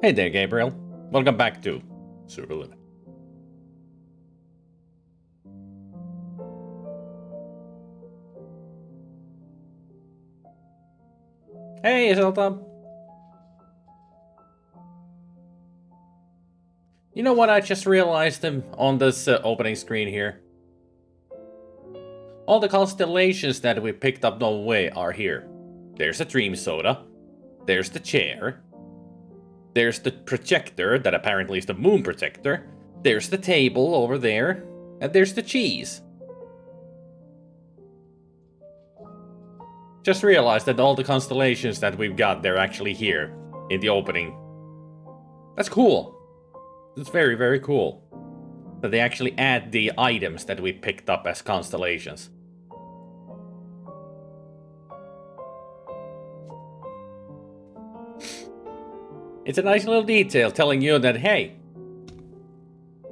Hey there, Gabriel. Welcome back to Superliminal. Hey, Zelda. You know what I just realized on this opening screen here? All the constellations that we picked up on the way are here. There's a dream soda. There's the chair. There's the projector that apparently is the moon projector. There's the table over there. And there's the cheese. Just realized that all the constellations that we've got, they're actually here in the opening. That's cool. That's very, very cool. That they actually add the items that we picked up as constellations. It's a nice little detail telling you that, hey,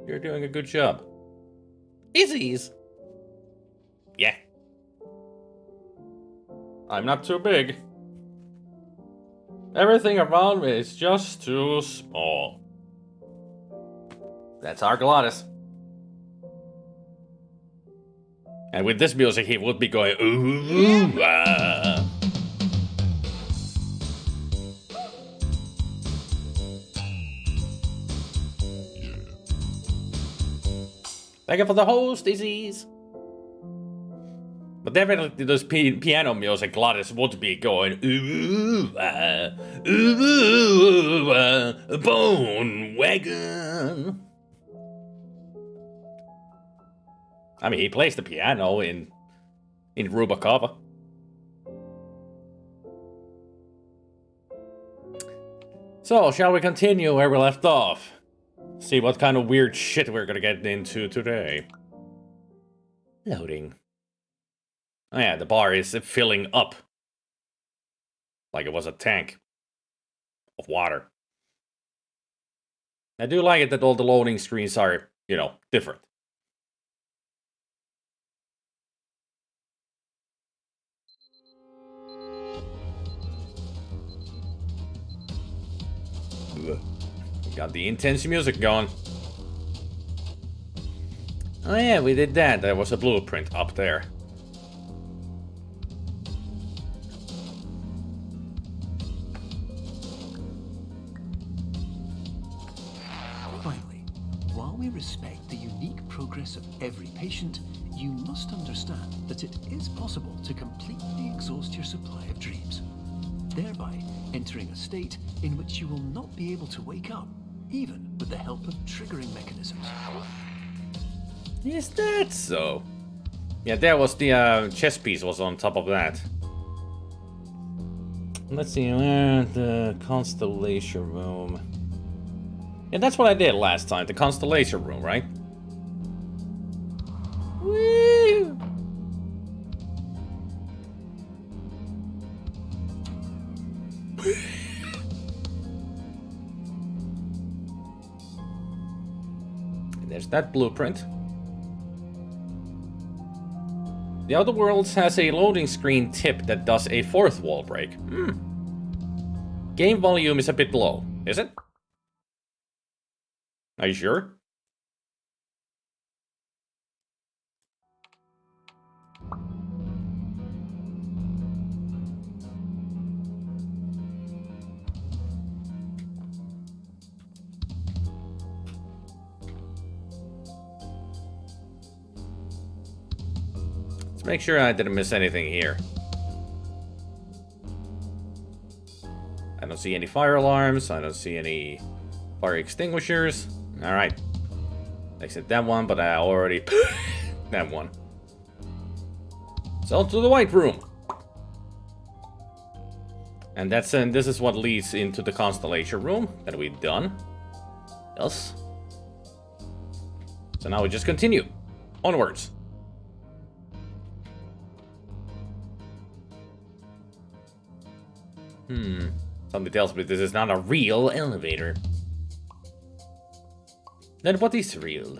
you're doing a good job. Izzy's. Yeah. I'm not too big. Everything around me is just too small. That's our Glottis. And with this music, he would be going, ooh, ah. Thank you for the host, Izzy's. But definitely those piano music, Glottis would be going, ooh, bone wagon. I mean, he plays the piano in Rubakova. So, shall we continue where we left off? See what kind of weird shit we're gonna get into today. Loading. Oh yeah, the bar is filling up. Like it was a tank of water. I do like it that all the loading screens are, different. Got the intense music going. Oh yeah, we did that. There was a blueprint up there. Finally, while we respect the unique progress of every patient, you must understand that it is possible to completely exhaust your supply of dreams, thereby entering a state in which you will not be able to wake up, even with the help of triggering mechanisms. Is that so? Yeah, there was the chess piece was on top of that. Let's see, the constellation room. Yeah, that's what I did last time, the constellation room, right? Woo! And there's that blueprint. The Outer Worlds has a loading screen tip that does a fourth wall break. Game volume is a bit low, is it? Are you sure? Let's make sure I didn't miss anything here. I don't see any fire alarms. I don't see any fire extinguishers. Alright. Exit that one, but I already... that one. So to the white room. And this is what leads into the constellation room that we've done. Yes. So now we just continue. Onwards. Something tells me this is not a real elevator. Then what is real?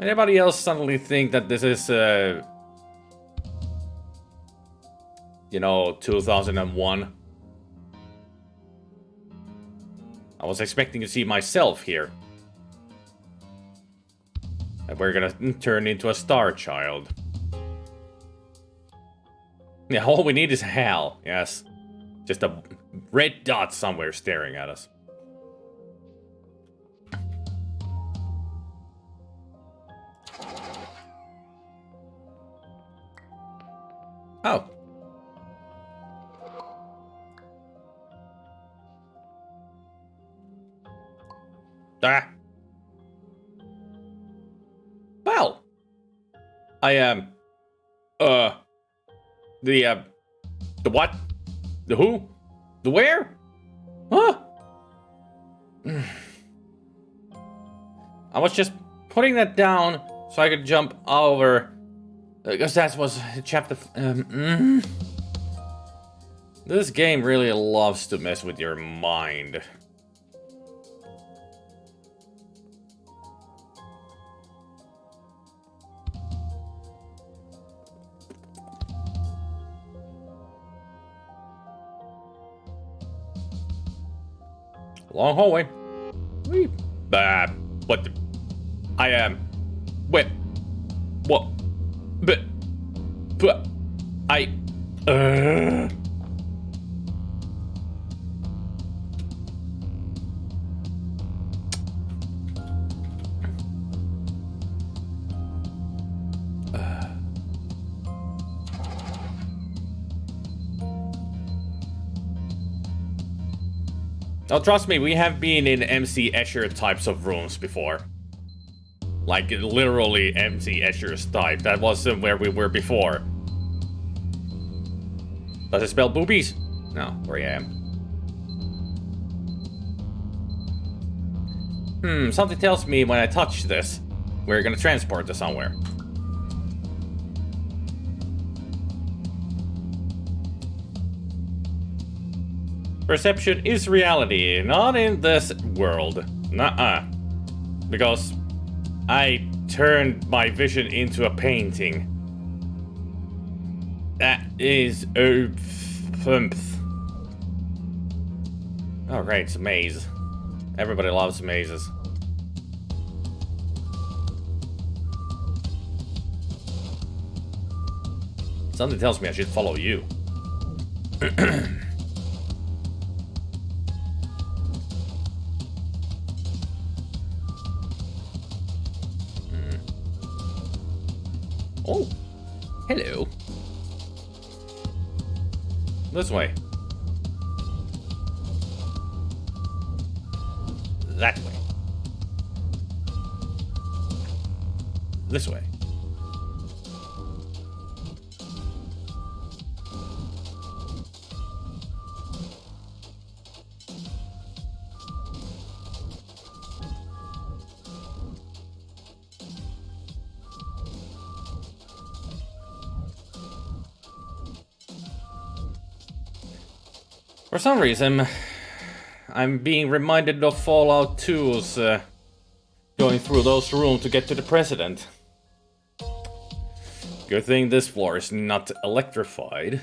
Anybody else suddenly think that this is, you know, 2001? I was expecting to see myself here. And we're gonna turn into a star child. Yeah, all we need is hell, yes. Just a red dot somewhere staring at us. Oh. Ah. Well. I am. The what? The who? The where? Huh? I was just putting that down so I could jump over. Because that was chapter. This game really loves to mess with your mind. Long hallway. Wait. What the? I am. Wait. What? But. I. Oh, trust me, we have been in MC Escher types of rooms before. Like, literally MC Escher's type. That was where we were before. Does it spell boobies? No, where I am. Something tells me when I touch this, we're gonna transport to somewhere. Perception is reality, not in this world. Nuh-uh. Because I turned my vision into a painting. That is oh, right, it's a maze. Everybody loves mazes. Something tells me I should follow you. Oh, hello. This way. That way. This way. For some reason, I'm being reminded of Fallout 2's going through those rooms to get to the president. Good thing this floor is not electrified.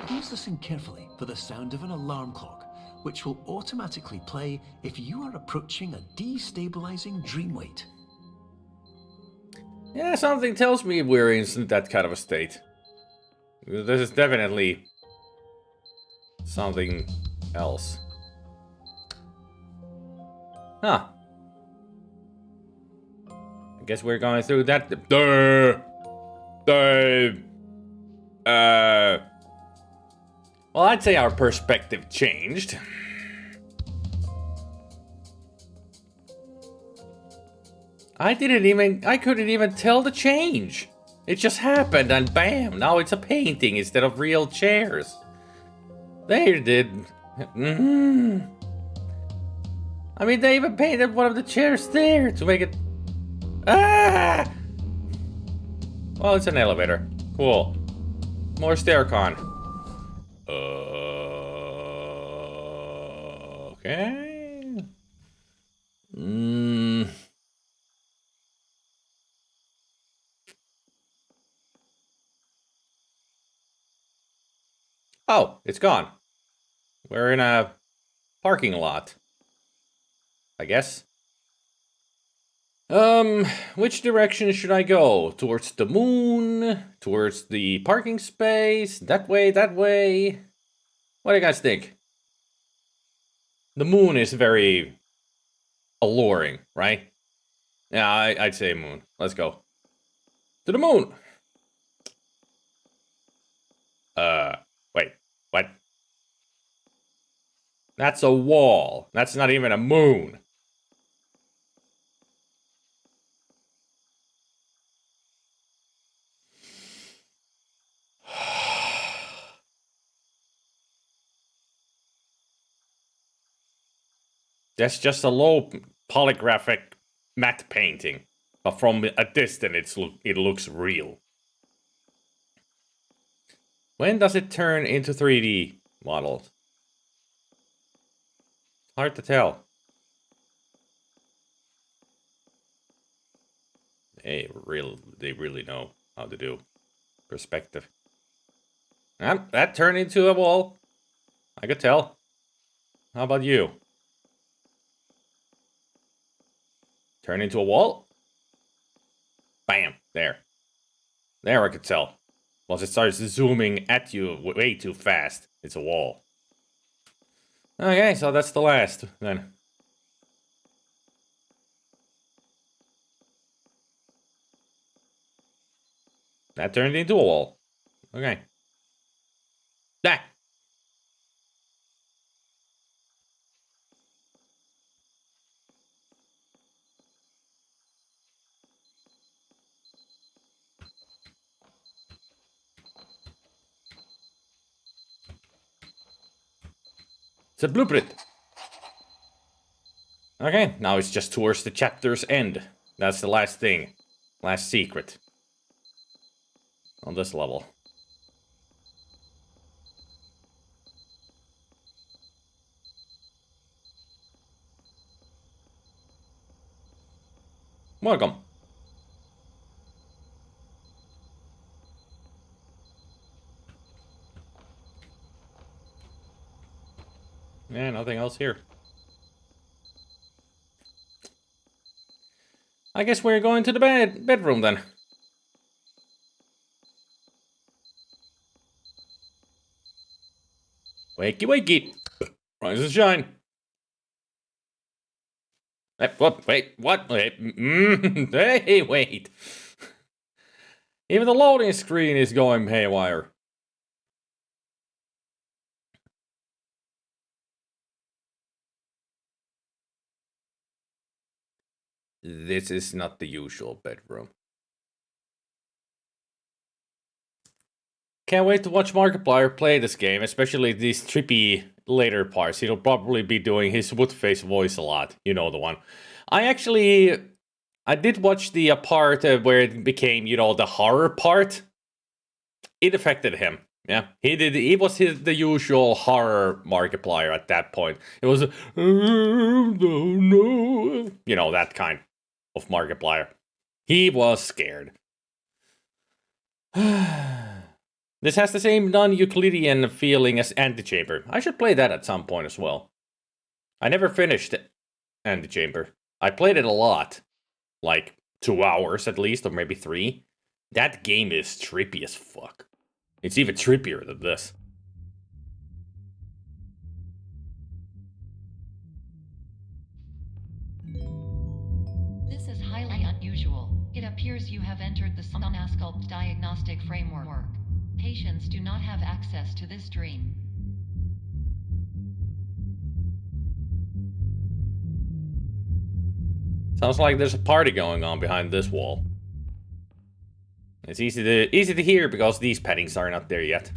Please listen carefully for the sound of an alarm clock, which will automatically play if you are approaching a destabilizing dream weight. Yeah, something tells me we're in that kind of a state. This is definitely something else. Huh. I guess we're going through that. Well, I'd say our perspective changed. I couldn't even tell the change. It just happened and bam, now it's a painting instead of real chairs. They did. I mean, they even painted one of the chairs there to make it Ah! Well, it's an elevator. Cool. More staircon. Okay. Oh, it's gone. We're in a parking lot, I guess. Which direction should I go? Towards the moon? Towards the parking space? That way, that way? What do you guys think? The moon is very alluring, right? Yeah, I'd say moon. Let's go. To the moon! Wait, what? That's a wall. That's not even a moon. That's just a low polygraphic matte painting. But from a distance, it looks real. When does it turn into 3D models? Hard to tell. They really know how to do perspective. That turned into a wall. I could tell. How about you? Turn into a wall? Bam! There. There I could tell. Once it starts zooming at you way too fast, it's a wall. Okay, so that's the last, then. That turned into a wall. Okay. Ah! It's a blueprint. Okay, now it's just towards the chapter's end. That's the last thing. Last secret. On this level. Welcome. Yeah, nothing else here. I guess we're going to the bedroom then. Wakey wakey. Rise and shine. Wait, what? Wait, hey, wait. Even the loading screen is going haywire. This is not the usual bedroom. Can't wait to watch Markiplier play this game, especially these trippy later parts. He'll probably be doing his Woodface voice a lot. You know the one. I did watch the part where it became, the horror part. It affected him. Yeah, he was the usual horror Markiplier at that point. It was, oh, no. That kind of Markiplier. He was scared. This has the same non-Euclidean feeling as Antichamber. I should play that at some point as well. I never finished Antichamber. I played it a lot. Like 2 hours at least, or maybe 3. That game is trippy as fuck. It's even trippier than this. This is highly unusual. It appears you have entered the Sonasculpt diagnostic framework. Patients do not have access to this dream. Sounds like there's a party going on behind this wall. It's easy to hear because these paddings are not there yet.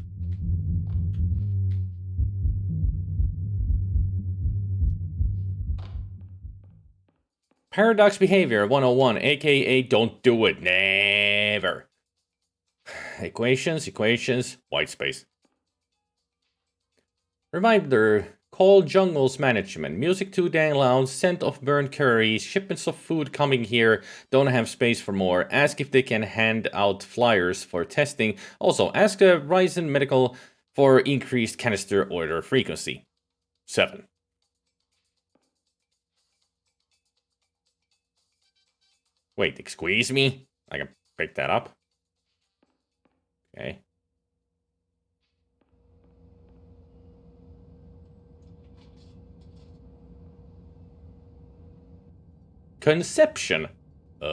Paradox behavior 101, aka don't do it. Never. Equations, white space. Reminder, call jungles management. Music too dang loud, scent of burnt curries, shipments of food coming here, don't have space for more. Ask if they can hand out flyers for testing. Also, ask a Ryzen Medical for increased canister order frequency. 7. Wait, squeeze me? I can pick that up. Okay. Conception. Don't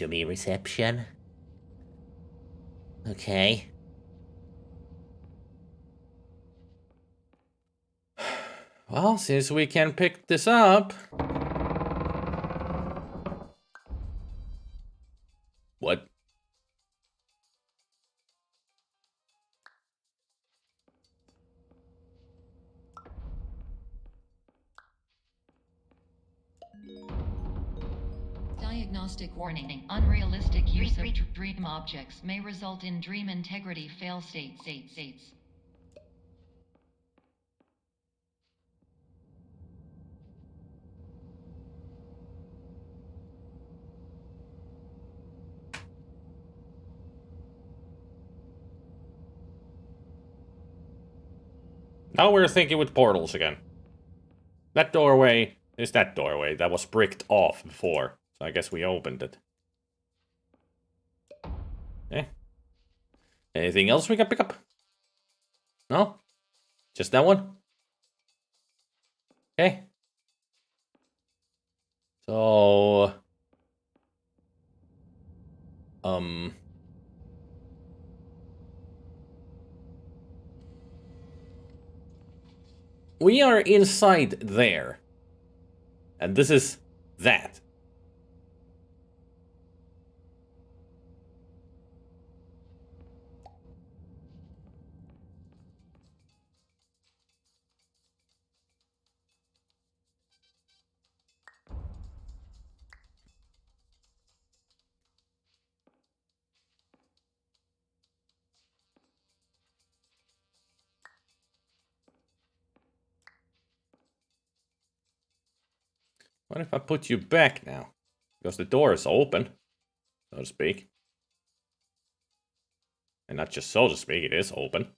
you mean reception? Okay. Well, since we can pick this up... What? Diagnostic warning. Unrealistic use of dream objects may result in dream integrity fail states. Now we're thinking with portals again. That doorway is that doorway that was bricked off before. So I guess we opened it. Eh. Anything else we can pick up? No? Just that one? Okay. So... We are inside there. And this is that. What if I put you back now? Because the door is open, so to speak. And not just so to speak, it is open.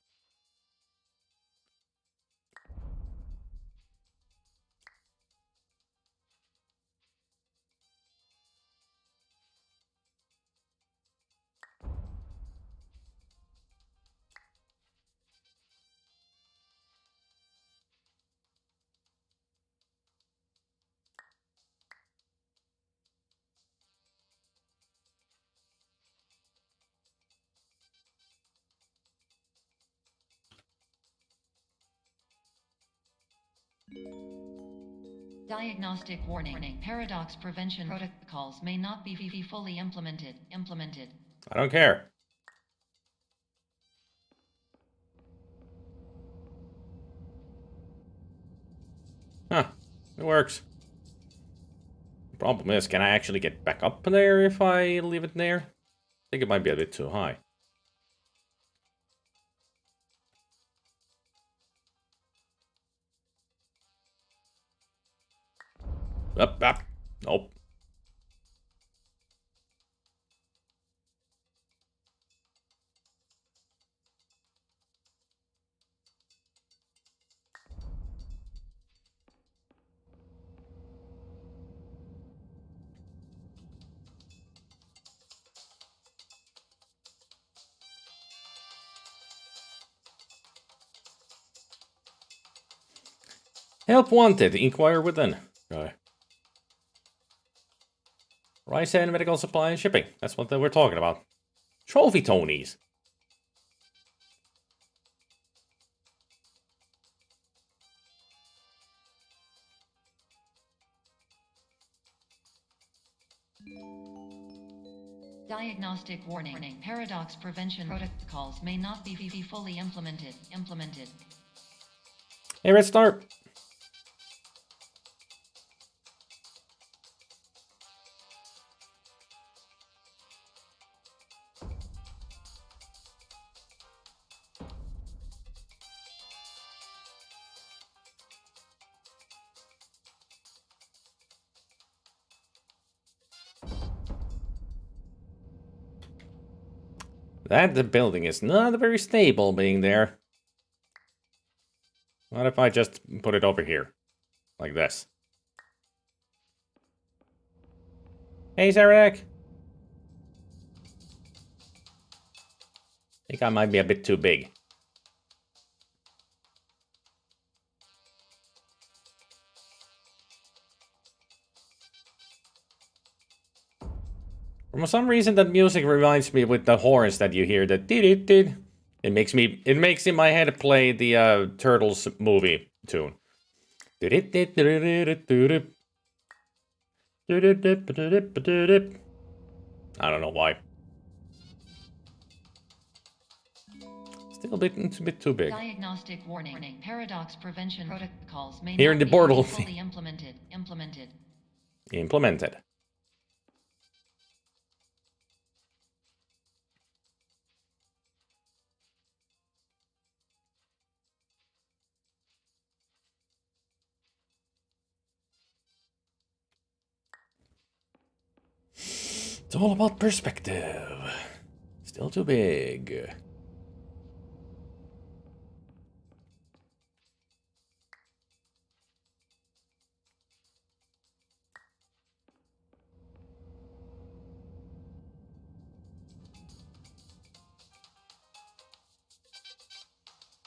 Diagnostic warning. Paradox prevention protocols may not be fully implemented. I don't care. Huh. It works. The problem is, can I actually get back up there if I leave it there? I think it might be a bit too high. Up. Nope. Help wanted. Inquire within. Okay. Rice and medical supply and shipping. That's what we're talking about. Trophy Tonys. Diagnostic warning. Paradox prevention protocols may not be fully implemented. Hey, Red Star. That building is not very stable being there. What if I just put it over here? Like this. Hey, Zarek! I think I might be a bit too big. For some reason, that music reminds me with the horns that you hear. That did. It makes in my head play the Turtles movie tune. I don't know why. Still a bit too big. Diagnostic warning. Paradox prevention protocols may Here not in the be portal. fully implemented. Implemented. It's all about perspective. Still too big.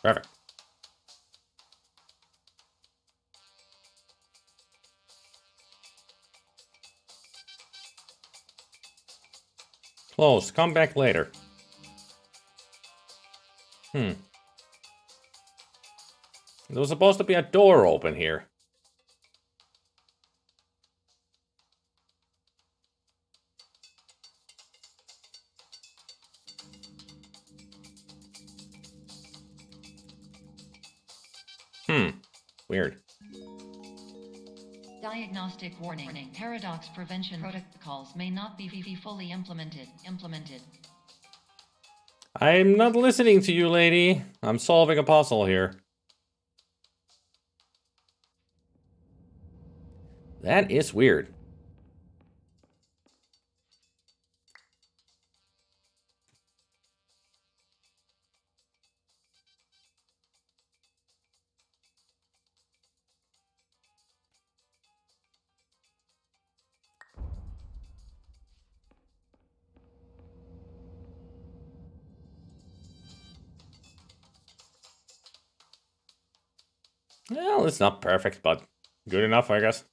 Perfect. Close. Come back later. There was supposed to be a door open here. Weird. Diagnostic warning. Paradox prevention protocols may not be fully implemented. I'm not listening to you, lady. I'm solving a puzzle here. That is weird. Well, it's not perfect, but good enough, I guess.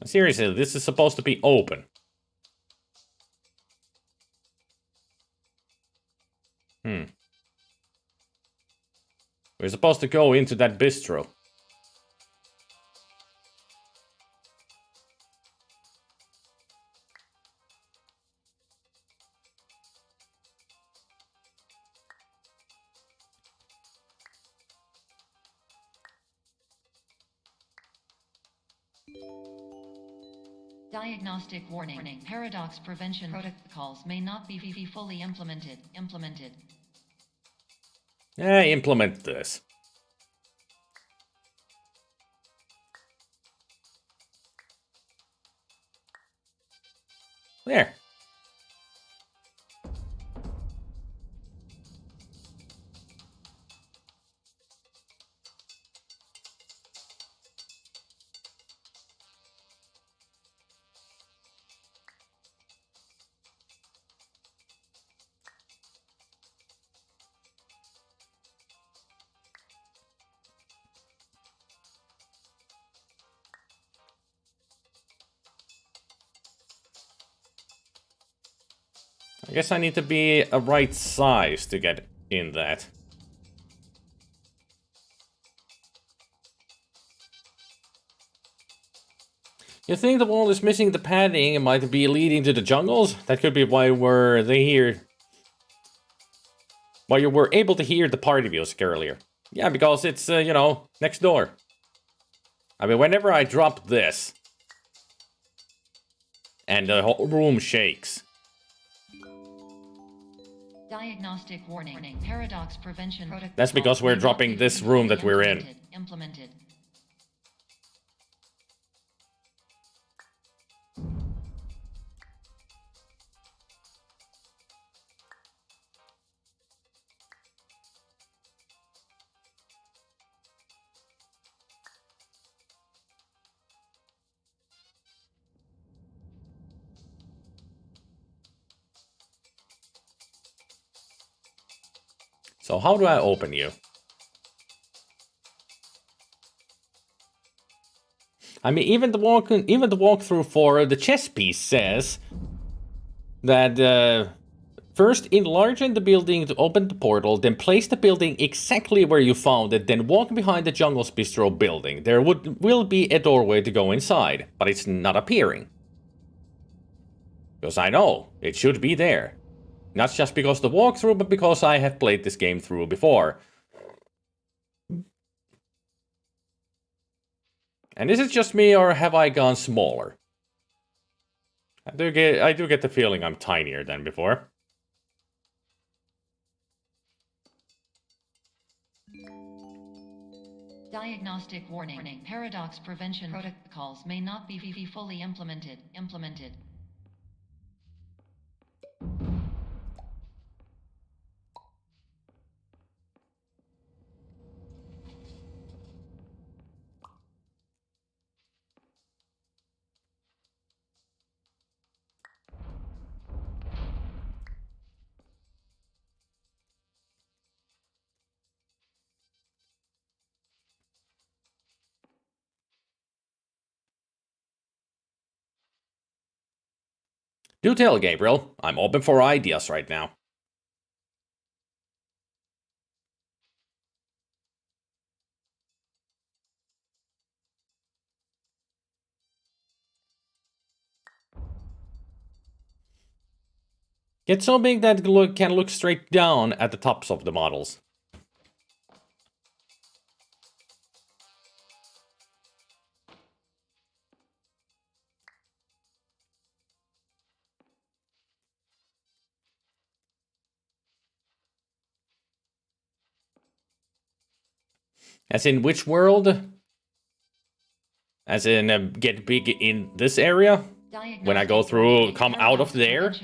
Seriously, this is supposed to be open. We're supposed to go into that bistro. Diagnostic warning. Paradox prevention protocols may not be fully implemented. Implement this. There. I guess I need to be a right size to get in that. You think the wall is missing the padding and might be leading to the jungles? That could be why why you were able to hear the party music earlier. Yeah, because it's, you know, next door. I mean, whenever I drop this, and the whole room shakes. Diagnostic warning. Paradox prevention protocols. That's because we're dropping this room that we're in. Implemented. So how do I open you? I mean, even the walkthrough for the chess piece says that first enlarge the building to open the portal, then place the building exactly where you found it, then walk behind the Jungle's Bistro building. There will be a doorway to go inside, but it's not appearing. Because I know it should be there. Not just because of the walkthrough, but because I have played this game through before. And is it just me, or have I gone smaller? I do get the feeling I'm tinier than before. Diagnostic warning. Paradox prevention protocols may not be fully implemented. Do tell, Gabriel. I'm open for ideas right now. Get so big that it can look straight down at the tops of the models. As in which world? As in get big in this area? When I go through, come out of there?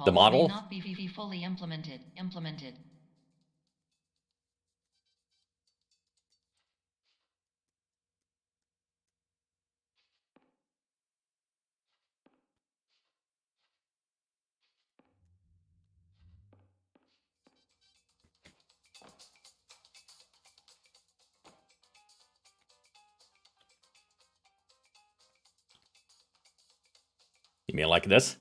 The model? May not be fully implemented. You mean like this?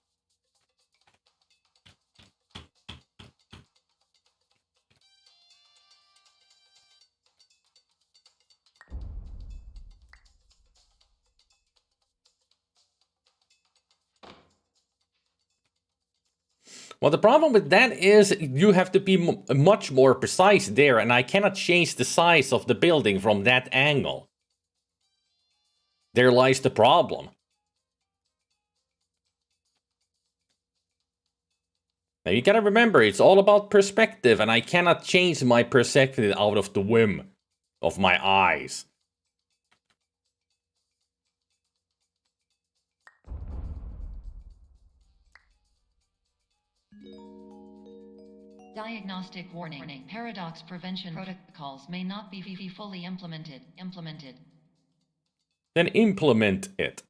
Well, the problem with that is you have to be much more precise there, and I cannot change the size of the building from that angle. There lies the problem. Now you gotta remember, it's all about perspective, and I cannot change my perspective out of the whim of my eyes. Diagnostic warning. Paradox prevention protocols may not be fully implemented. Then implement it.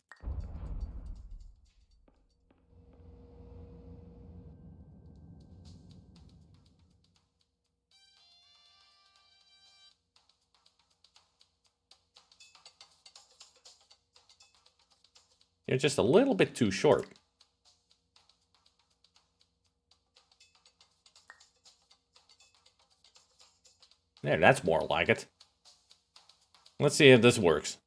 You're just a little bit too short. There, that's more like it. Let's see if this works.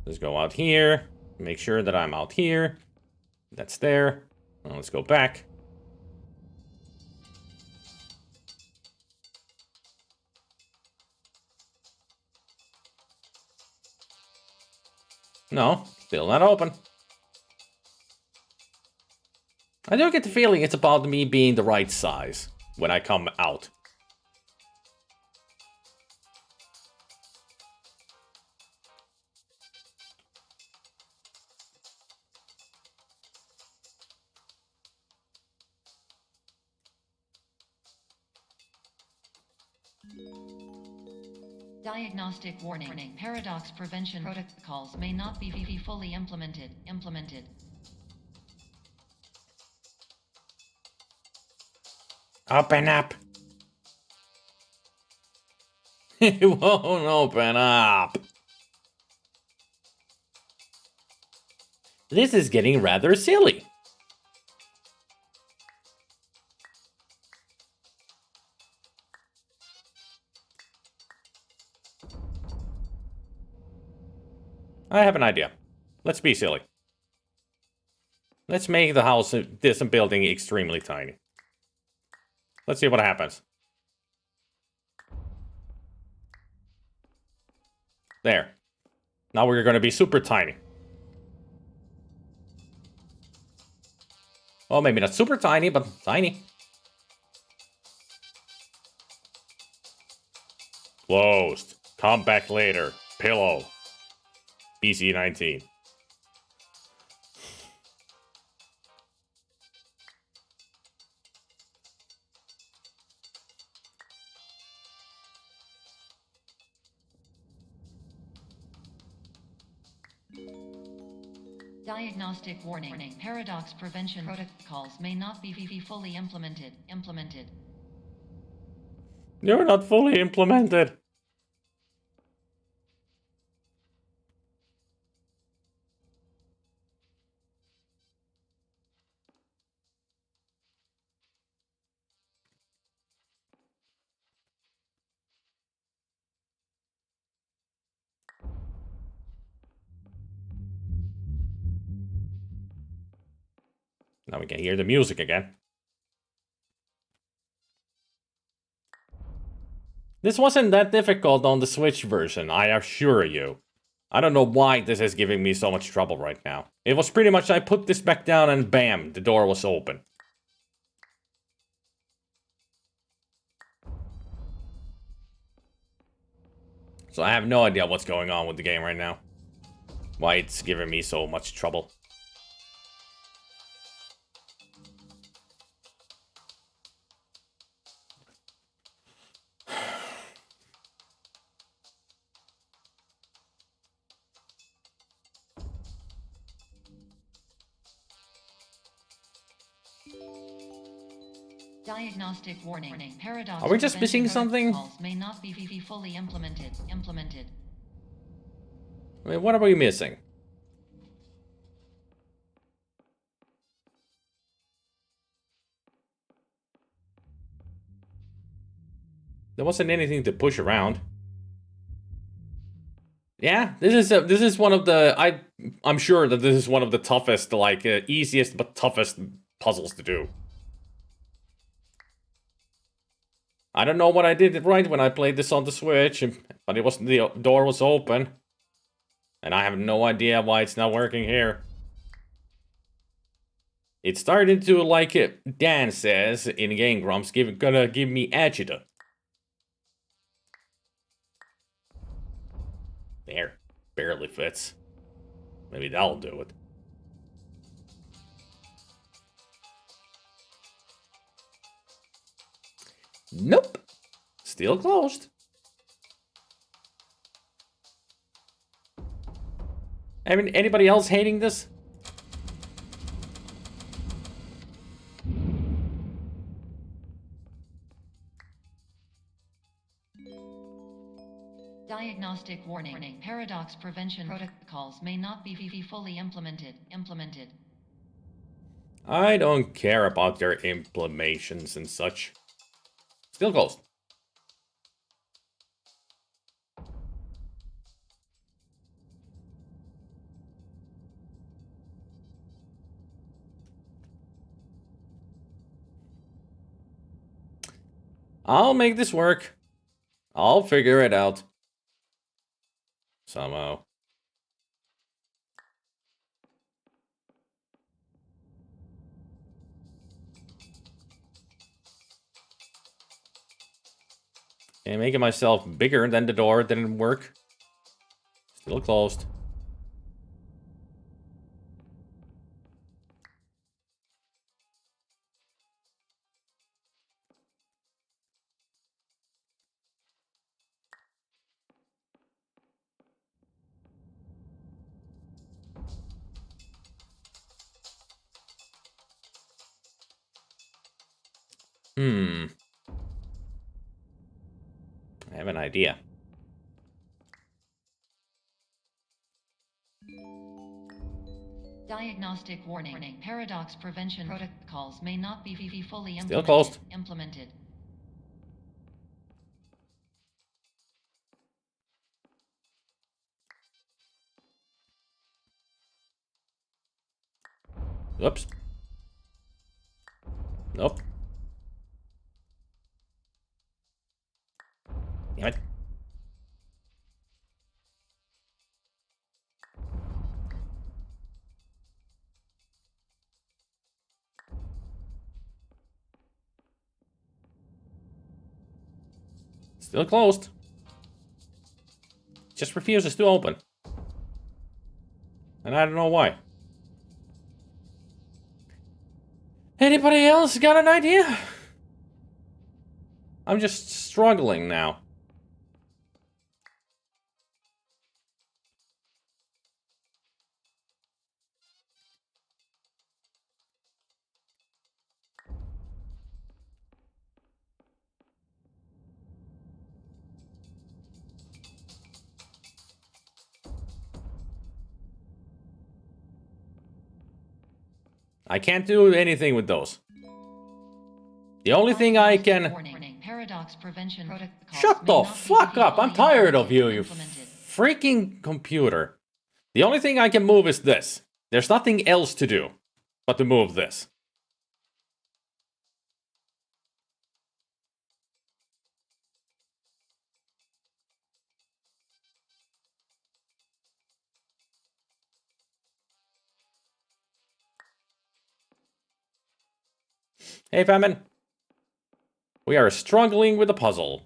Let's go out here. Make sure that I'm out here. That's there. Now let's go back. No, still not open. I do get the feeling it's about me being the right size when I come out. Diagnostic warning. Paradox prevention protocols may not be fully implemented. Open up. It won't open up. This is getting rather silly. I have an idea. Let's be silly. Let's make the house, this building, extremely tiny. Let's see what happens. There. Now we're going to be super tiny. Well, maybe not super tiny, but tiny. Closed. Come back later. Pillow. BC-19. Diagnostic warning. Paradox prevention protocols may not be fully implemented. You're not fully implemented. Now we can hear the music again. This wasn't that difficult on the Switch version, I assure you. I don't know why this is giving me so much trouble right now. It was pretty much I put this back down and bam, the door was open. So I have no idea what's going on with the game right now. Why it's giving me so much trouble. Diagnostic warning. Paradox. Are we just missing something? May not be fully implemented. Wait, what are we missing? There wasn't anything to push around. Yeah, this is one of the I'm sure that this is one of the toughest, like easiest but toughest puzzles to do. I don't know what I did right when I played this on the Switch, but it was the door was open, and I have no idea why it's not working here. It started to, like Dan says in Game Grumps, gonna give me agita. There, barely fits. Maybe that'll do it. Nope. Still closed. I mean, anybody else hating this? Diagnostic warning. Paradox prevention protocols may not be fully implemented. I don't care about their implementations and such. Still closed. I'll make this work. I'll figure it out. Somehow. And making myself bigger than the door didn't work. Still closed. I have an idea. Diagnostic warning. Paradox prevention protocols may not be fully Still closed. implemented. Oops. Nope. Damn it. Still closed. Just refuses to open. And I don't know why. Anybody else got an idea? I'm just struggling now. I can't do anything with those. The only thing I can... Paradox prevention protocols Shut the fuck up! I'm tired of you, you freaking computer. The only thing I can move is this. There's nothing else to do but to move this. Hey, Famine. We are struggling with a puzzle.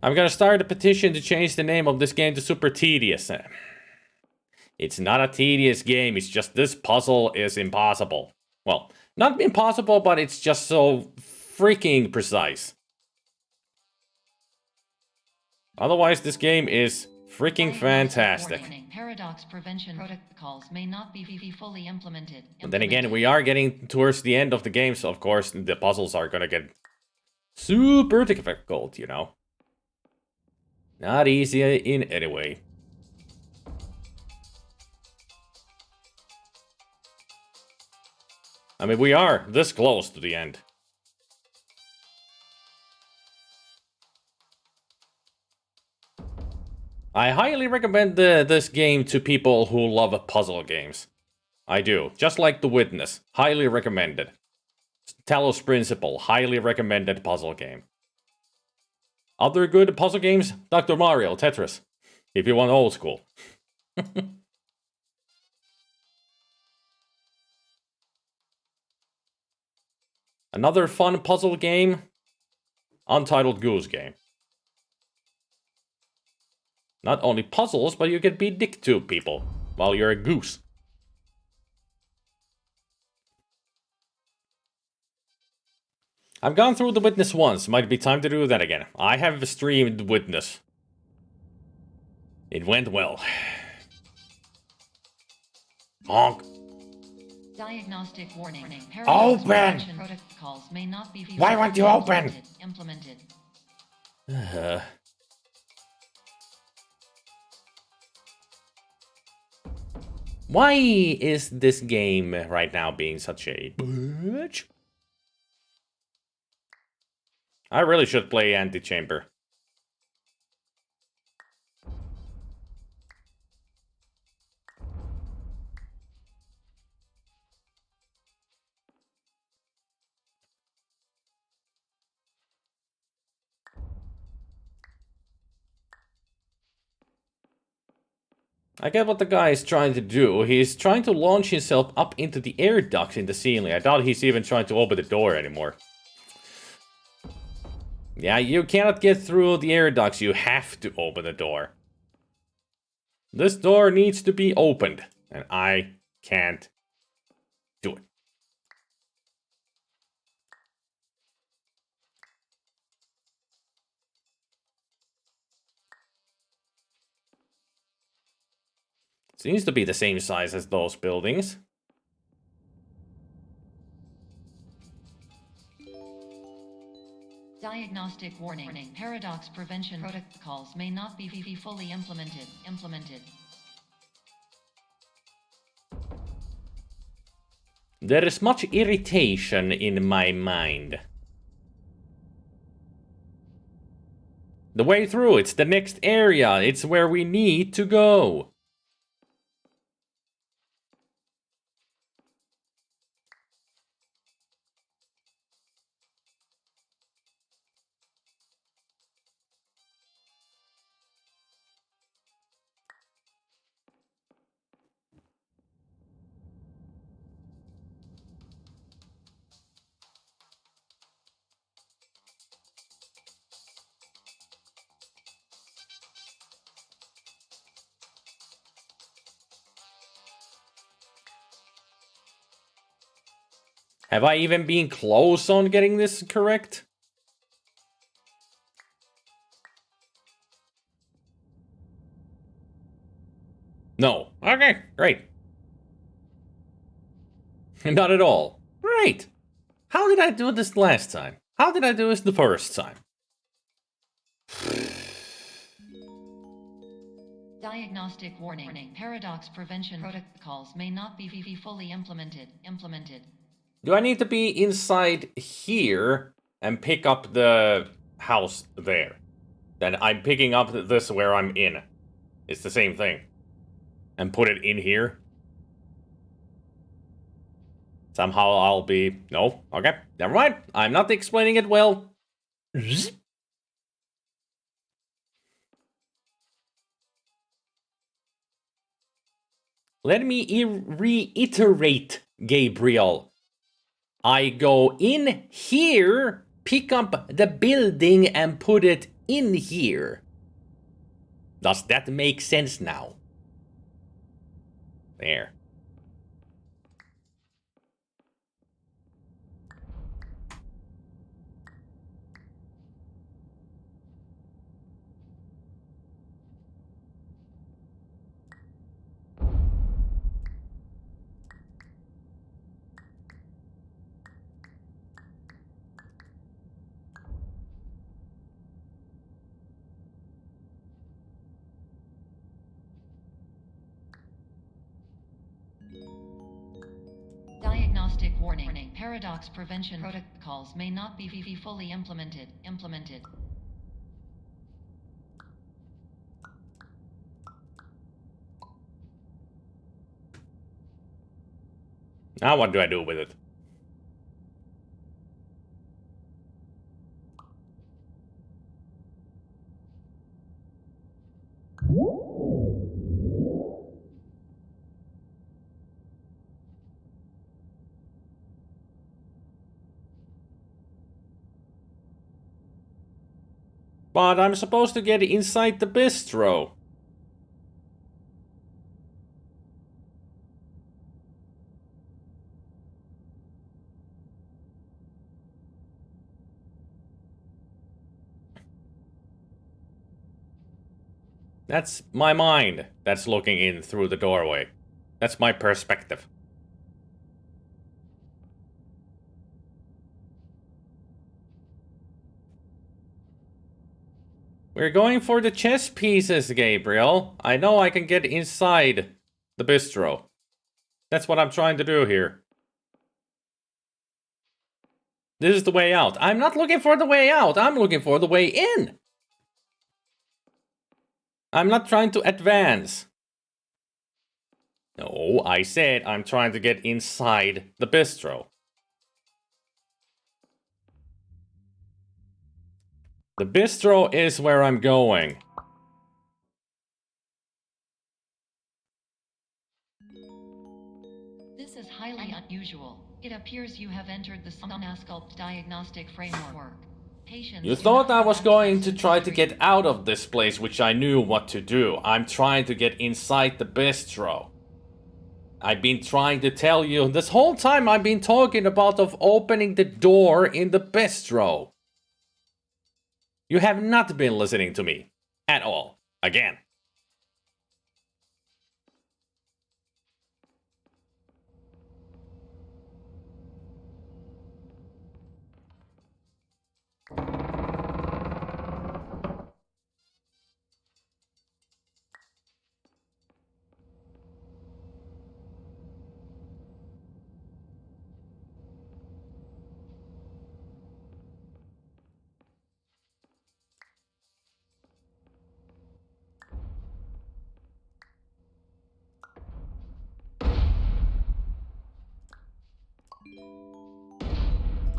I'm gonna start a petition to change the name of this game to Super Tedious. It's not a tedious game, it's just this puzzle is impossible. Well, not impossible, but it's just so freaking precise. Otherwise, this game is freaking fantastic. Paradox prevention protocols may not be fully implemented. But then again, we are getting towards the end of the game, so of course the puzzles are gonna get super difficult, you know. Not easy in any way. I mean, we are this close to the end. I highly recommend this game to people who love puzzle games. I do. Just like The Witness. Highly recommended. Talos Principle. Highly recommended puzzle game. Other good puzzle games? Dr. Mario, Tetris. If you want old school. Another fun puzzle game? Untitled Goose Game. Not only puzzles, but you can be dick to people while you're a goose. I've gone through The Witness once, might be time to do that again. I have streamed Witness. It went well. Honk. Diagnostic warning. Open! Protocols may not be Why won't you open? Implemented. Why is this game right now being such a bitch? I really should play Antichamber. I get what the guy is trying to do. He's trying to launch himself up into the air ducts in the ceiling. I doubt he's even trying to open the door anymore. Yeah, you cannot get through the air ducts. You have to open the door. This door needs to be opened. And I can't do it. Seems to be the same size as those buildings. Diagnostic warning. Paradox prevention protocols may not be fully implemented. There is much irritation in my mind. The way through, it's the next area. It's where we need to go. Have I even been close on getting this correct? No. Okay, great. Not at all. Great. How did I do this last time? How did I do this the first time? Diagnostic warning. Paradox prevention protocols may not be fully implemented. Do I need to be inside here and pick up the house there? Then I'm picking up this where I'm in. It's the same thing. And put it in here. Somehow I'll be... No? Okay. Never mind. I'm not explaining it well. Let me reiterate, Gabriel. I go in here, pick up the building, and put it in here. Does that make sense now? There. Diagnostic warning. Paradox prevention protocols may not be fully implemented. Now what do I do with it? But I'm supposed to get inside the bistro. That's my mind that's looking in through the doorway. That's my perspective. We're going for the chess pieces, Gabriel. I know I can get inside the bistro. That's what I'm trying to do here. This is the way out. I'm not looking for the way out. I'm looking for the way in. I'm not trying to advance. No, I said I'm trying to get inside the bistro. The bistro is where I'm going. This is highly unusual. It appears you have entered the Sonasculpt diagnostic framework. Patients You do thought not I was have going access to try to treatment. get out of this place, which I knew what to do. I'm trying to get inside the bistro. I've been trying to tell you this whole time. I've been talking about of opening the door in the bistro. You have not been listening to me at all. Again.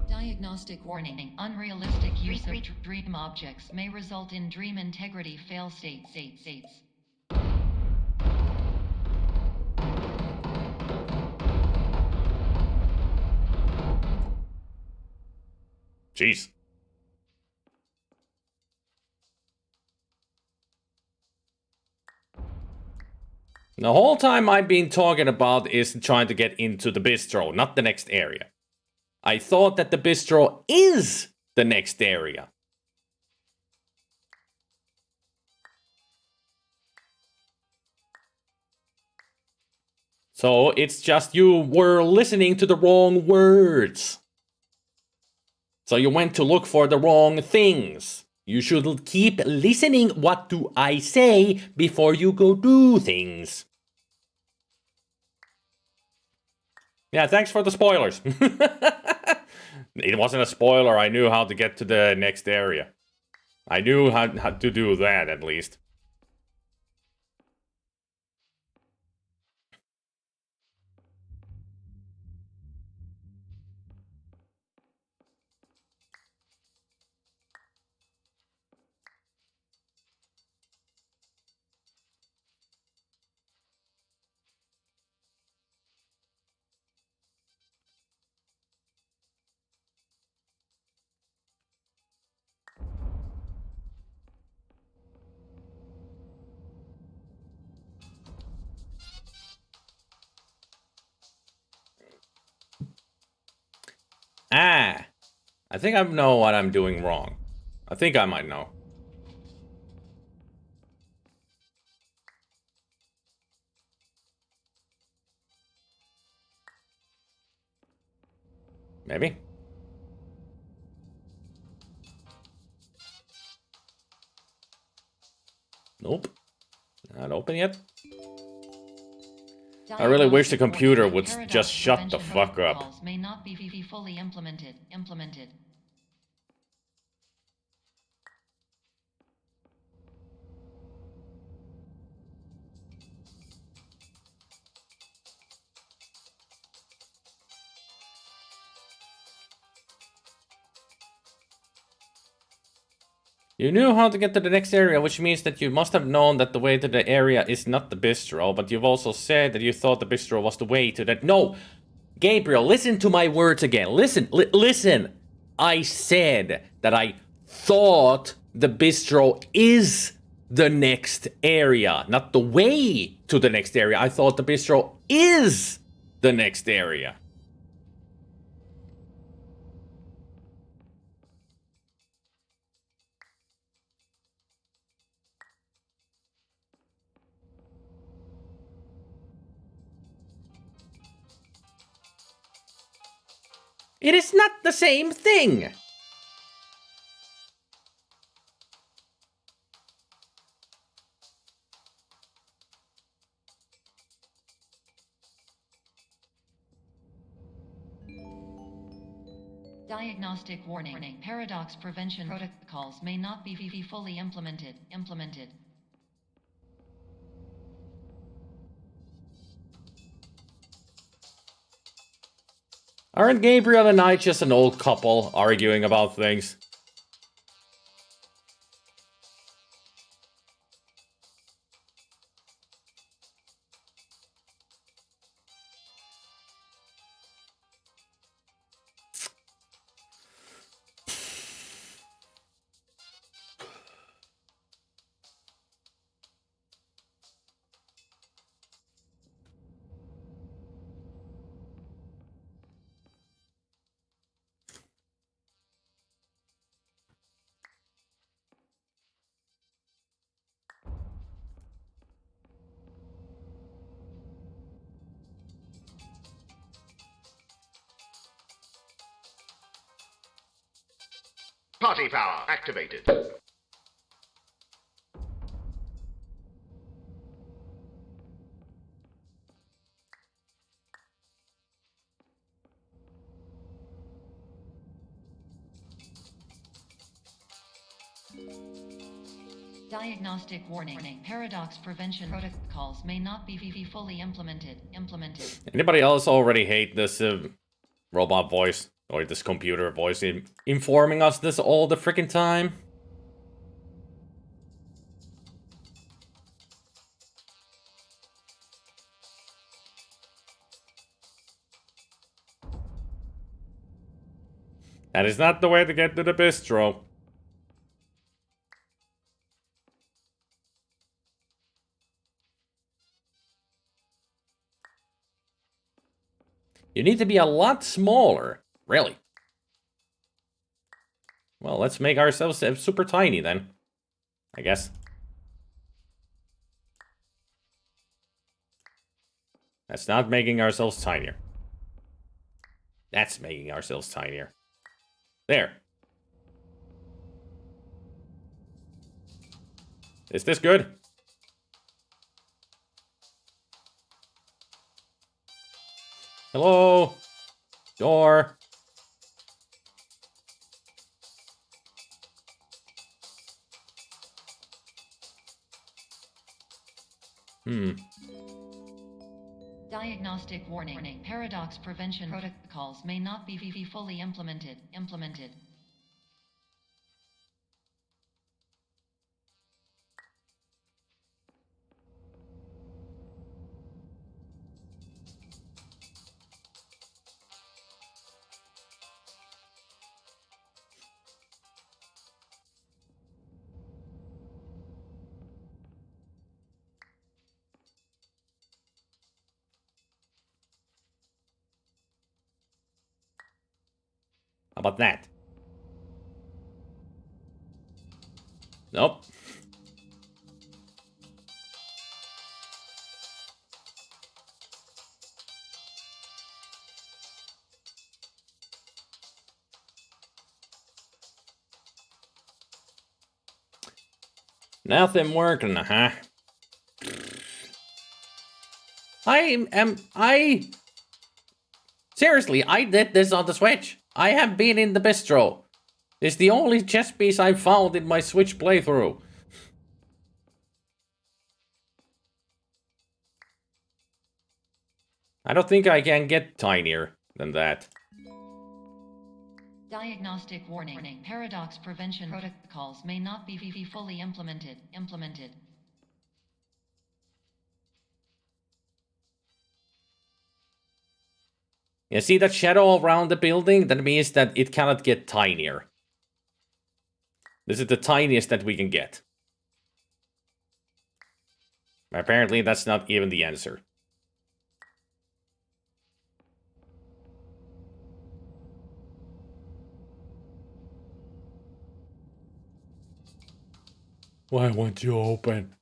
Diagnostic warning. Unrealistic use of dream objects may result in dream integrity fail states. Jeez. The whole time I've been talking about is trying to get into the bistro, not the next area. I thought that the bistro is the next area. So it's just you were listening to the wrong words. So you went to look for the wrong things. You should keep listening what do I say before you go do things. Yeah, thanks for the spoilers. It wasn't a spoiler. I knew how to get to the next area. I knew how to do that, at least. Ah, I think I know what I'm doing wrong. I think I might know. Maybe? Nope. Not open yet. I really wish the computer would just shut the fuck up. May not be fully implemented. You knew how to get to the next area, which means that you must have known that the way to the area is not the bistro, but you've also said that you thought the bistro was the way to the... No! Gabriel, listen to my words again. Listen, listen! I said that I thought the bistro is the next area, not the way to the next area. I thought the bistro is the next area. It is not the same thing! Diagnostic warning. Paradox prevention protocols may not be fully implemented. Aren't Gabriel and I just an old couple arguing about things? Party power activated. Diagnostic warning. Paradox prevention protocols may not be fully implemented. Anybody else already hate this robot voice? Or this computer voice informing us this all the freaking time? That is not the way to get to the bistro. You need to be a lot smaller. Really. Well, let's make ourselves super tiny then. I guess. That's not making ourselves tinier. That's making ourselves tinier. There. Is this good? Hello? Door? Diagnostic warning. Paradox prevention protocols may not be fully implemented. How about that? Nope. Nothing working, huh? Seriously, I did this on the Switch. I have been in the bistro. It's the only chess piece I've found in my Switch playthrough. I don't think I can get tinier than that. Diagnostic warning. Paradox prevention protocols may not be fully implemented. You see that shadow around the building? That means that it cannot get tinier. This is the tiniest that we can get. Apparently, that's not even the answer. Why won't you open?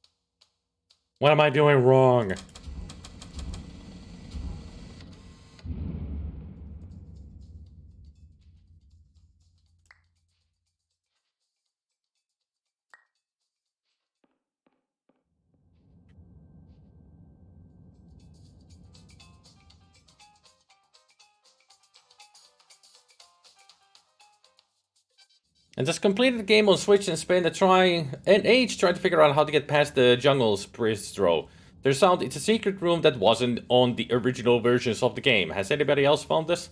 What am I doing wrong? I just completed the game on Switch and spent an age trying to figure out how to get past the jungle's bistro. Turns out it's a secret room that wasn't on the original versions of the game. Has anybody else found this?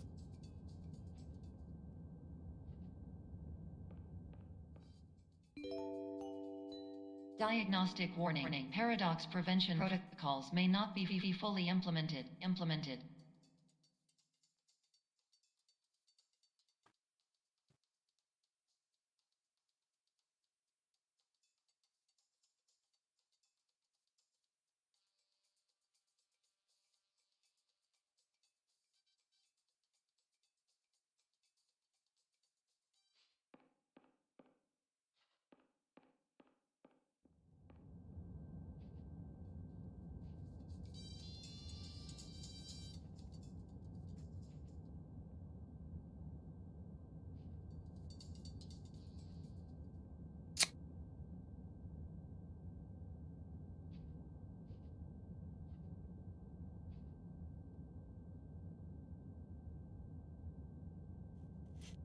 Diagnostic warning. Paradox prevention protocols may not be fully implemented.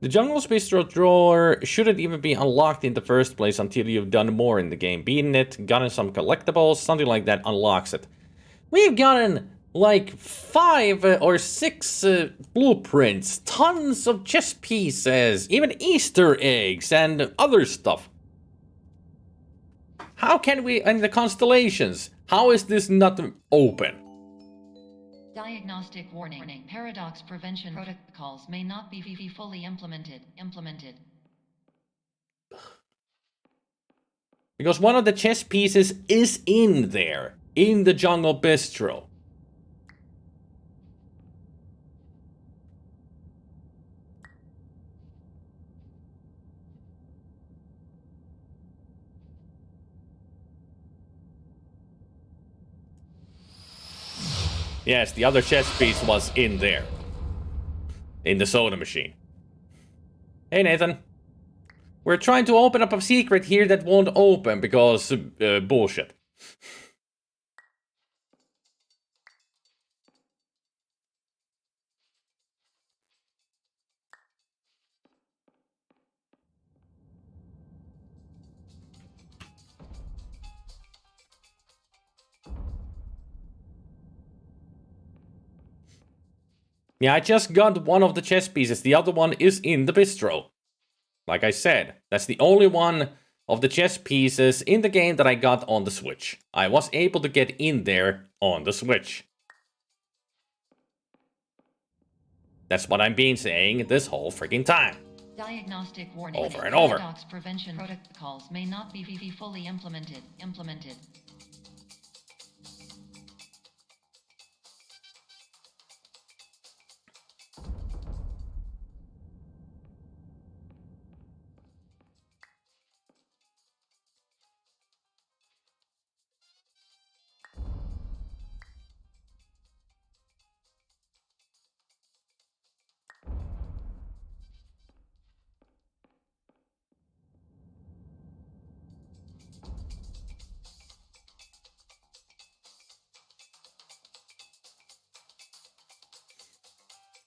The Jungle's Bistro drawer shouldn't even be unlocked in the first place until you've done more in the game. Beaten it, gotten some collectibles, something like that unlocks it. We've gotten like 5 or 6 blueprints, tons of chess pieces, even Easter eggs and other stuff. How can we, and the constellations, how is this not open? Diagnostic warning. Paradox prevention protocols may not be fully implemented. Because one of the chess pieces is in there, in the Jungle Bistro. Yes, the other chess piece was in there. In the soda machine. Hey, Nathan. We're trying to open up a secret here that won't open because bullshit. Yeah, I just got one of the chess pieces. The other one is in the bistro. Like I said, that's the only one of the chess pieces in the game that I got on the Switch. I was able to get in there on the Switch. That's what I've been saying this whole freaking time. Diagnostic warning. Over and over. Paradox prevention protocols may not be fully implemented.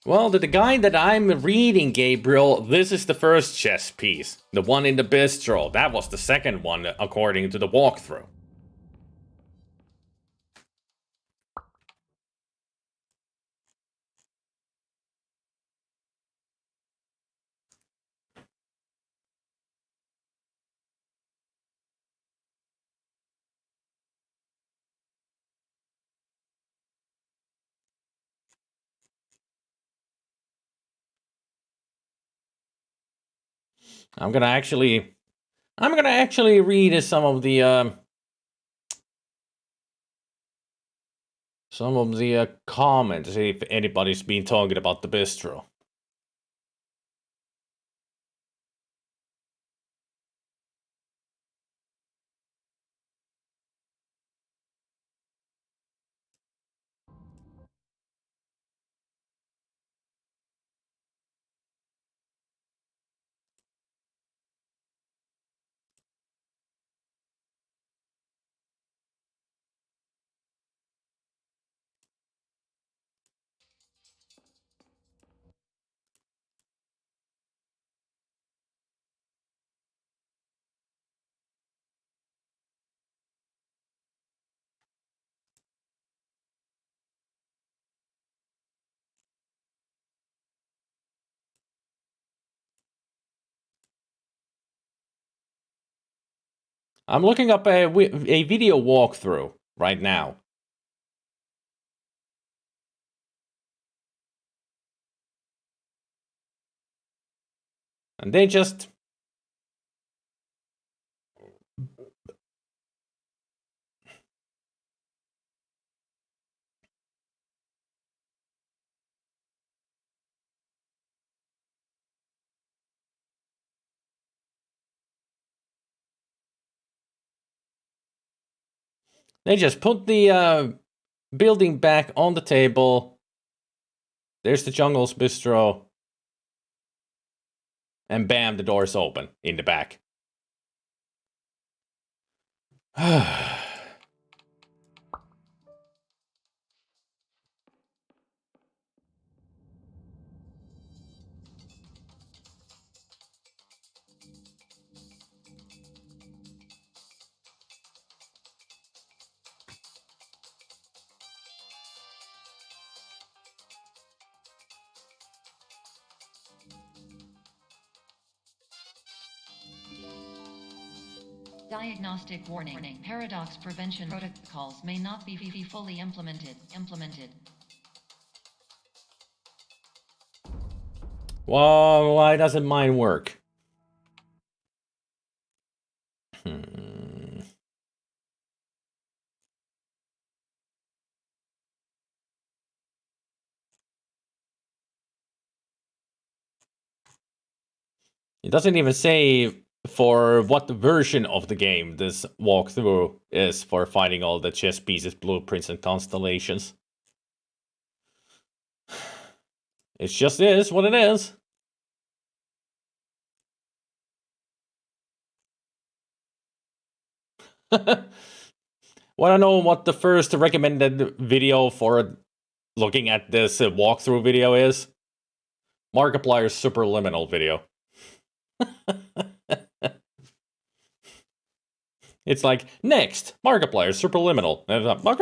Well, the guide that I'm reading, Gabriel, this is the first chess piece. The one in the bistro. That was the second one, according to the walkthrough. I'm gonna actually read some of the comments if anybody's been talking about the bistro. I'm looking up a video walkthrough right now. And they just... They just put the building back on the table. There's the Jungle's Bistro. And bam, the door's open in the back. Diagnostic warning. Paradox prevention protocols may not be fully implemented. Well, why doesn't mine work? It doesn't even say for what version of the game this walkthrough is for finding all the chess pieces, blueprints, and constellations. It just is what it is. Wanna know what the first recommended video for looking at this walkthrough video is? Markiplier's Superliminal video. It's like, next, Markiplier's Superliminal. And I'm like,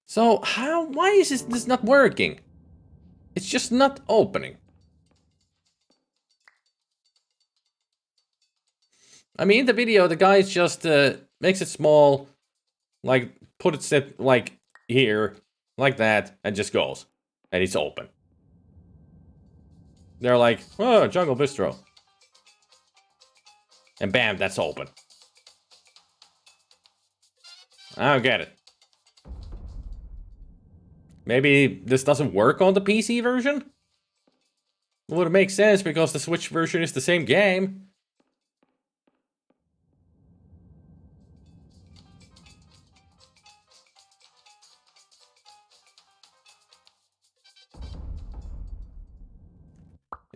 So, why is this not working? It's just not opening. I mean, in the video, the guy just makes it small, like, put it like here, like that, and just goes. And it's open. They're like, oh, Jungle Bistro. And bam, that's open. I don't get it. Maybe this doesn't work on the PC version? It would make sense because the Switch version is the same game.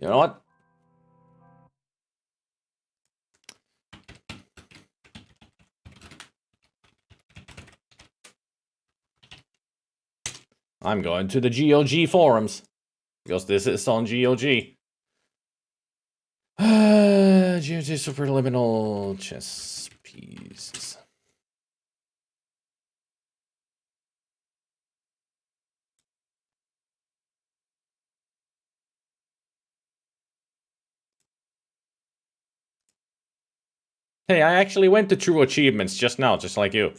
You know what? I'm going to the GOG forums. Because this is on GOG. GOG Superliminal chess pieces. Hey, I actually went to True Achievements just now, just like you.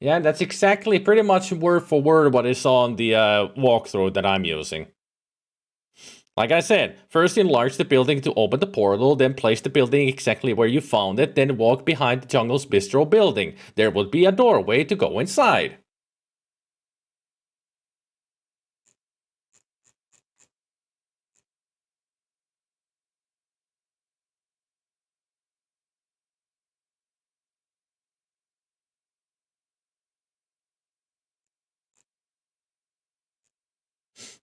Yeah, that's exactly pretty much word for word what is on the walkthrough that I'm using. Like I said, first enlarge the building to open the portal, then place the building exactly where you found it, then walk behind the Jungle's Bistro building. There will be a doorway to go inside.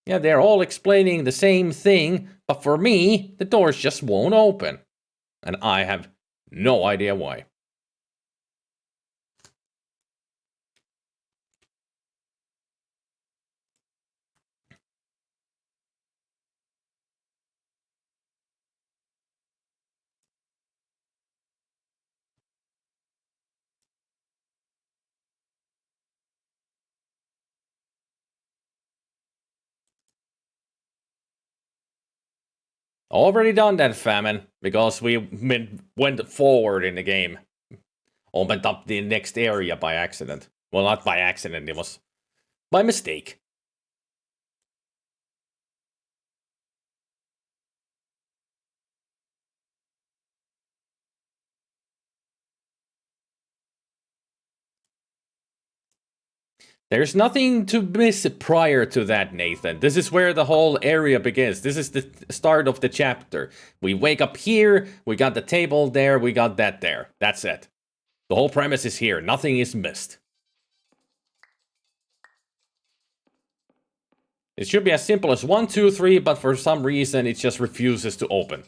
Yeah, they're all explaining the same thing, but for me, the doors just won't open. And I have no idea why. Already done that, Famine, because we went forward in the game. Opened up the next area by accident. Well, not by accident, it was by mistake. There's nothing to miss prior to that, Nathan. This is where the whole area begins. This is the start of the chapter. We wake up here, we got the table there, we got that there. That's it. The whole premise is here. Nothing is missed. It should be as simple as 1, 2, 3, but for some reason it just refuses to open.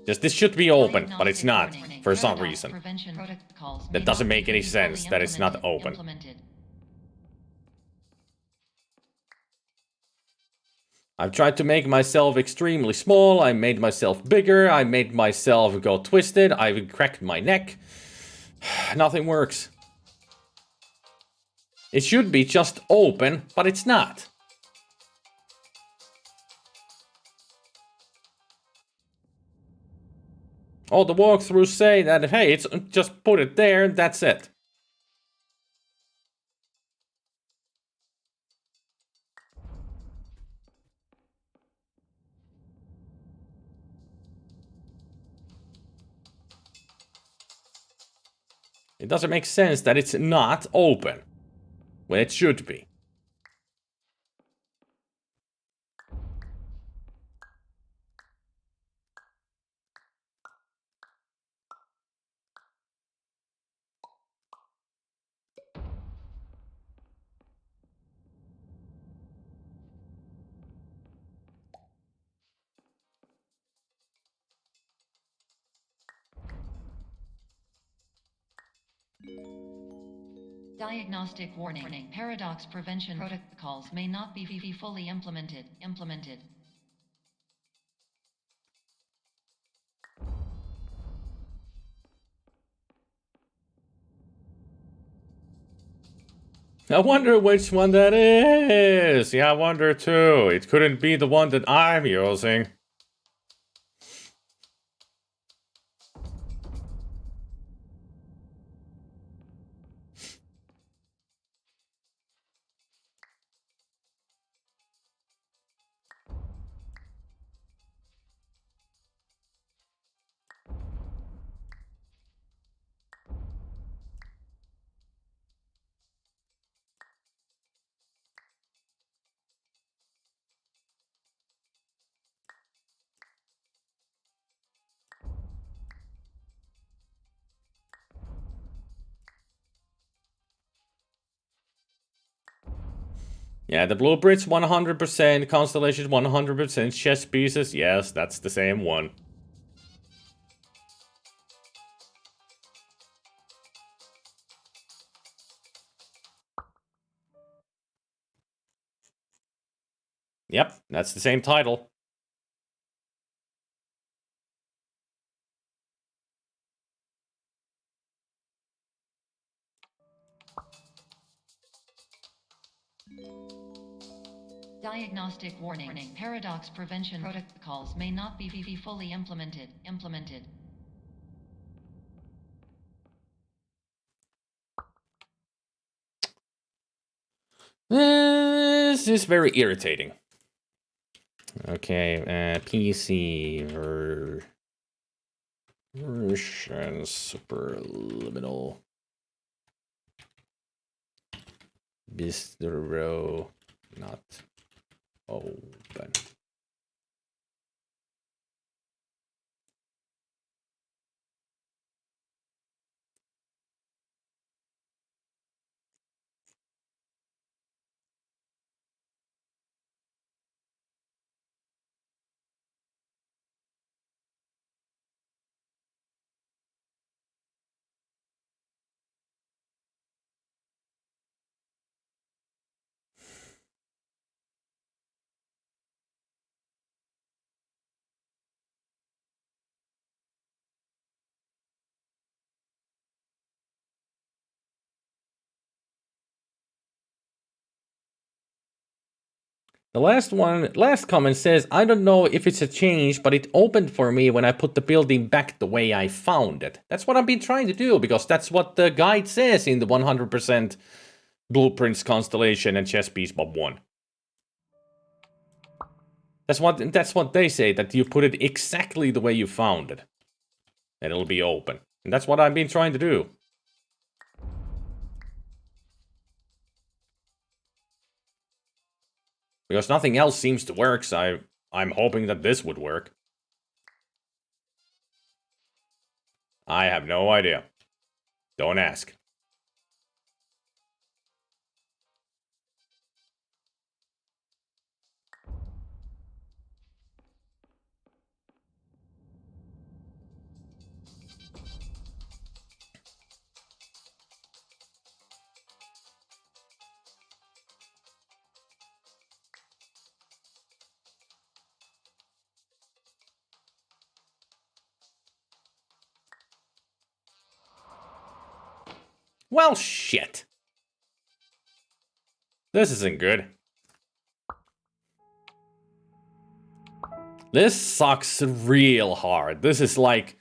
Just this should be open, but it's not, for some reason. That doesn't make any sense, that it's not open. I've tried to make myself extremely small, I made myself bigger, I made myself go twisted, I cracked my neck. Nothing works. It should be just open, but it's not. All the walkthroughs say that, hey, it's just put it there, that's it. It doesn't make sense that it's not open when it should be. Diagnostic warning. Paradox prevention protocols may not be fully implemented. I wonder which one that is. Yeah, I wonder too. It couldn't be the one that I'm using. Yeah, the blueprints 100%, constellations 100%, chess pieces, yes, that's the same one. Yep, that's the same title. Diagnostic warning. Paradox prevention protocols may not be fully implemented. This is very irritating. Okay, PC version Superliminal Bistro not open. The last comment says, I don't know if it's a change, but it opened for me when I put the building back the way I found it. That's what I've been trying to do, because that's what the guide says in the 100% Blueprints, Constellation, and Chess Piece Mob 1. That's what they say, that you put it exactly the way you found it. And it'll be open. And that's what I've been trying to do. Because nothing else seems to work, so I'm hoping that this would work. I have no idea. Don't ask. Well, shit. This isn't good. This sucks real hard. This is like...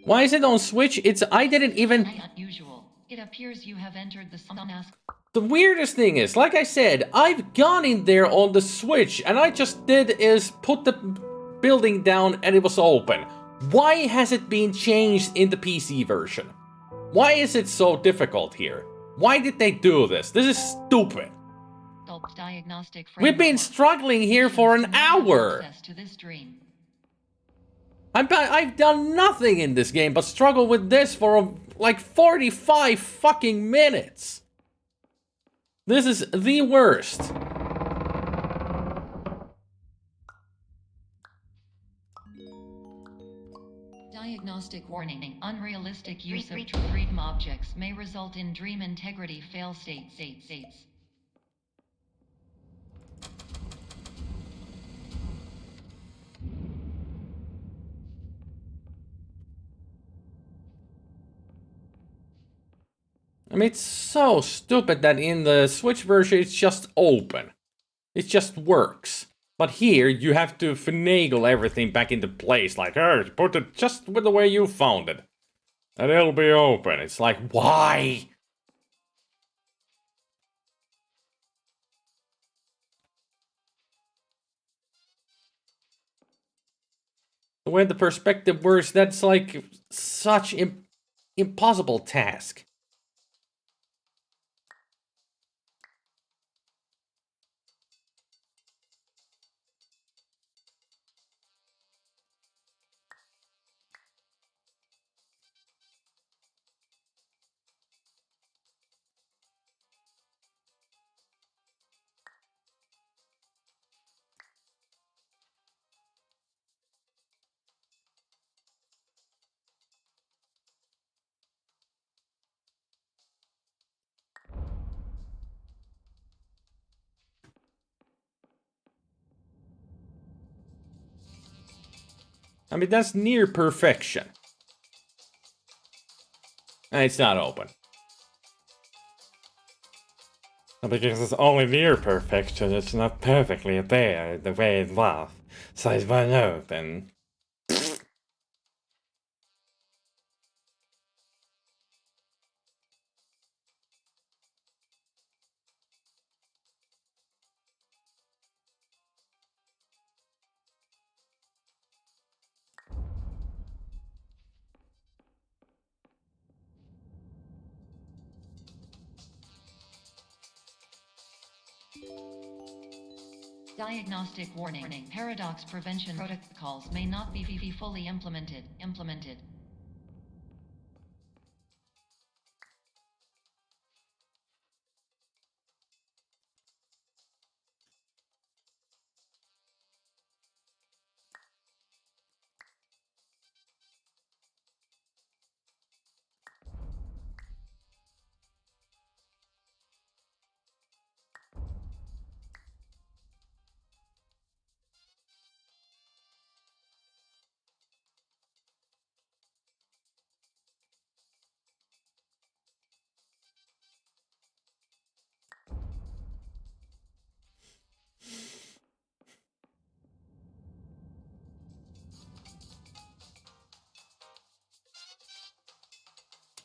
Why is it on Switch? I didn't even... Unusual. It appears you have entered the Sunask. The weirdest thing is, like I said, I've gone in there on the Switch and I just did is put the building down and it was open. Why has it been changed in the PC version? Why is it so difficult here? Why did they do this? This is stupid. Diagnostic We've been struggling here for an hour. To this dream. I've done nothing in this game but struggle with this for like 45 fucking minutes. This is the worst. Diagnostic warning. Unrealistic use of dream objects may result in dream integrity fail states. I mean, it's so stupid that in the Switch version it's just open. It just works. But here you have to finagle everything back into place, like, hey, put it just with the way you found it. And it'll be open. It's like, why? The way the perspective works, that's like such impossible task. I mean, that's near perfection. And it's not open. Because it's only near perfection, it's not perfectly there the way it was. So it's wide open. Diagnostic warning. Paradox prevention protocols may not be fully implemented.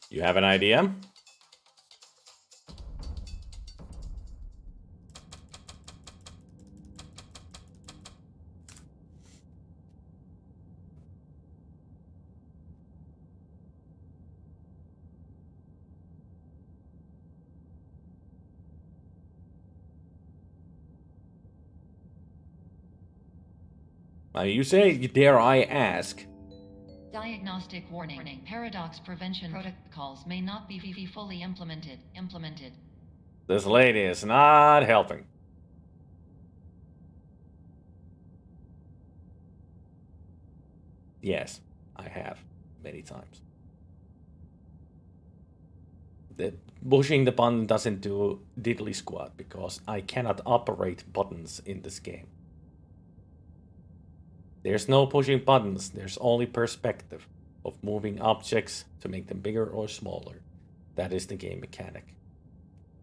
You have an idea? You say, dare I ask? Diagnostic warning. Paradox prevention protocols may not be fully implemented. This lady is not helping. Yes, I have. Many times. Pushing the button doesn't do diddly squat because I cannot operate buttons in this game. There's no pushing buttons, there's only perspective of moving objects to make them bigger or smaller. That is the game mechanic.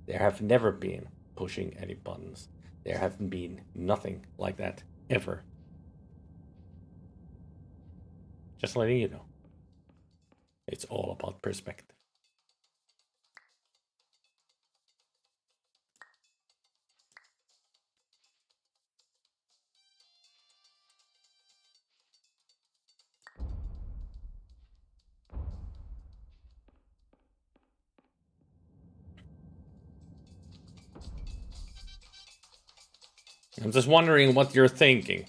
There have never been pushing any buttons. There have been nothing like that ever. Just letting you know. It's all about perspective. I'm just wondering what you're thinking.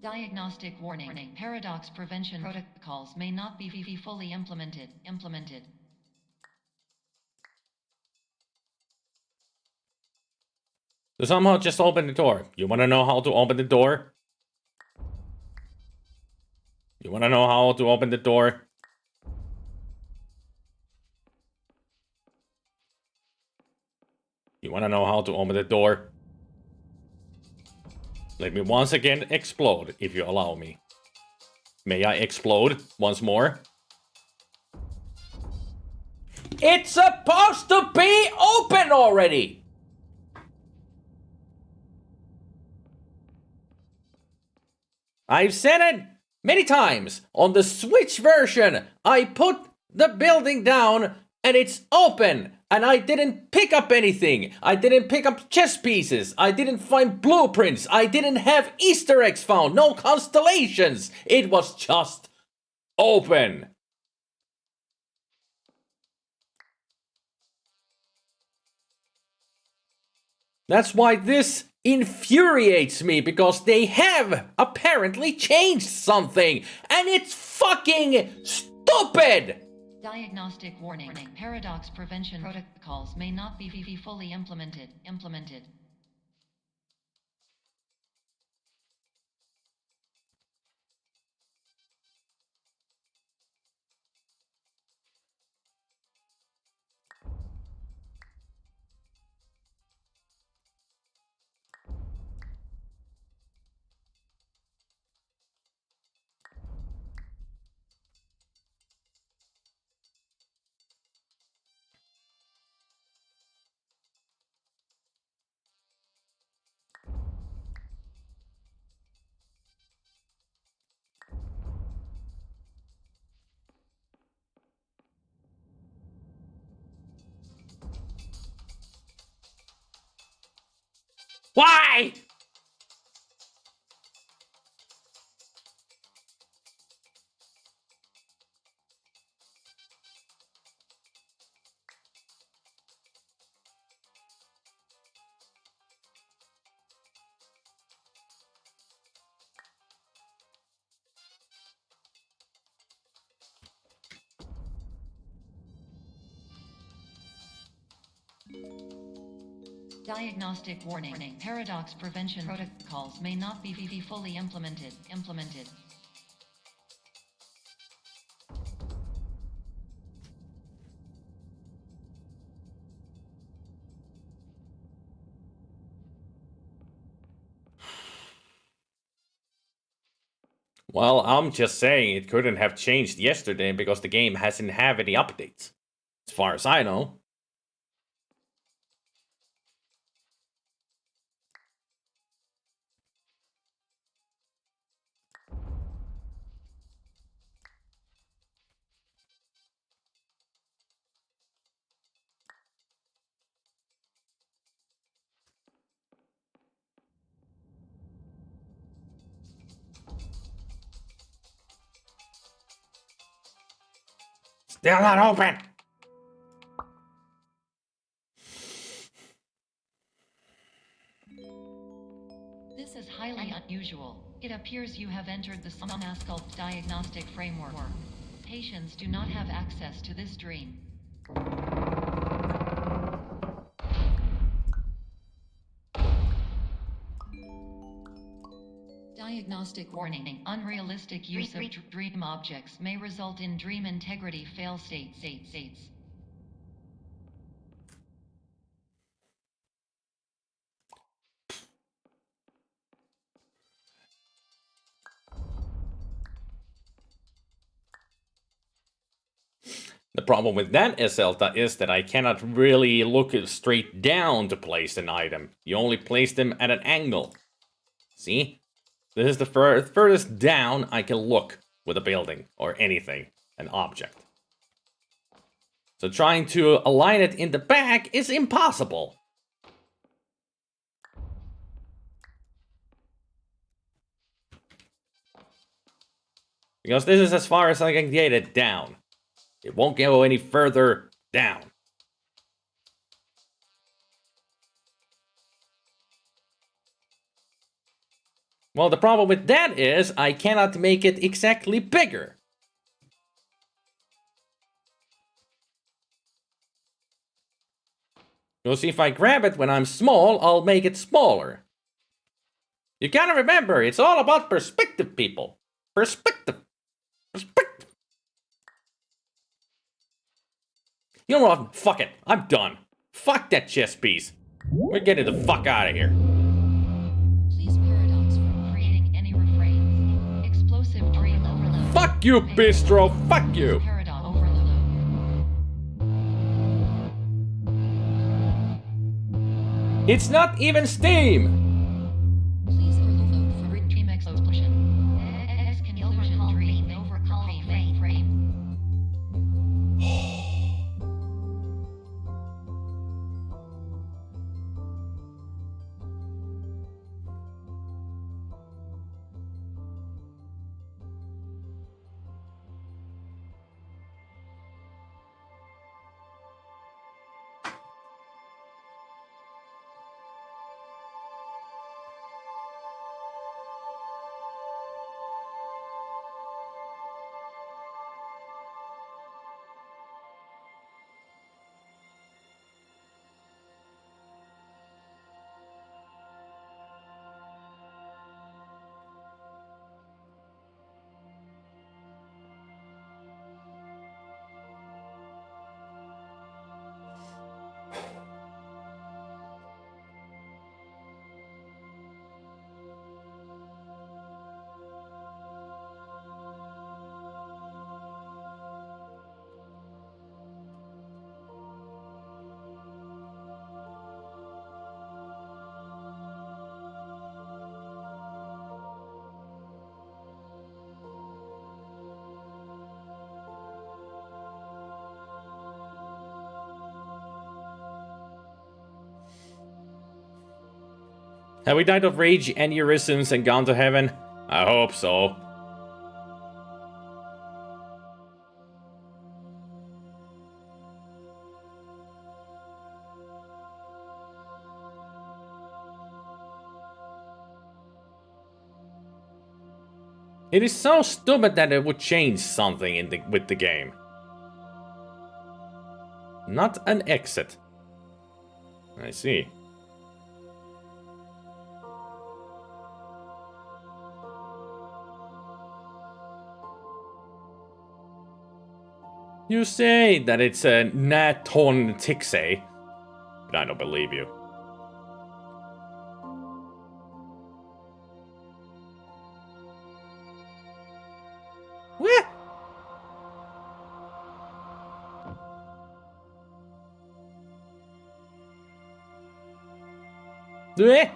Diagnostic warning. Paradox prevention protocols may not be fully implemented. So somehow just open the door. You wanna know how to open the door? You wanna know how to open the door? You wanna know how to open the door? Let me once again explode, if you allow me. May I explode once more? It's supposed to be open already! I've said it many times. On the Switch version, I put the building down and it's open. And I didn't pick up anything. I didn't pick up chess pieces. I didn't find blueprints. I didn't have Easter eggs found. No constellations. It was just open. That's why this infuriates me, because they have apparently changed something. And it's fucking stupid. Diagnostic warning. Paradox prevention protocols may not be fully implemented. Why? Diagnostic warning. Paradox prevention protocols may not be fully implemented. Well, I'm just saying it couldn't have changed yesterday because the game hasn't had any updates. As far as I know. Still not open! highly unusual. It appears you have entered the Sonasculpt diagnostic framework. Patients do not have access to this dream. Diagnostic warning. Unrealistic use of dream objects may result in dream integrity fail states. The problem with that, Zelda, is that I cannot really look straight down to place an item. You only place them at an angle. See? This is the furthest down I can look with a building or anything, an object. So trying to align it in the back is impossible. Because this is as far as I can get it down. It won't go any further down. Well, the problem with that is I cannot make it exactly bigger. You'll see if I grab it when I'm small, I'll make it smaller. You gotta remember, it's all about perspective, people. Perspective. Perspective. You know what? Fuck it. I'm done. Fuck that chess piece. We're getting the fuck out of here. Please paradox from creating any refrains. Explosive dream overload. Fuck you, Bistro. Fuck you. Paradox overload. It's not even Steam. Please overload for dream explosion. Exclusion dream overcall frame. Have we died of rage aneurysms and gone to heaven? I hope so. It is so stupid that it would change something with the game. Not an exit. I see. You say that it's a Naton Tixay, but I don't believe you. What? Eh?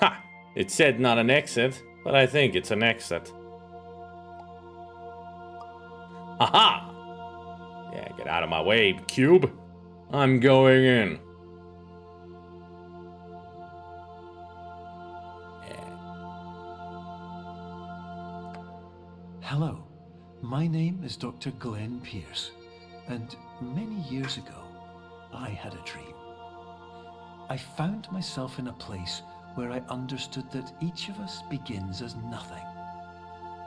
Ha! It said not an exit. But I think it's an exit. Aha! Yeah, get out of my way, cube. I'm going in. Yeah. Hello, my name is Dr. Glenn Pierce, and many years ago, I had a dream. I found myself in a place where I understood that each of us begins as nothing,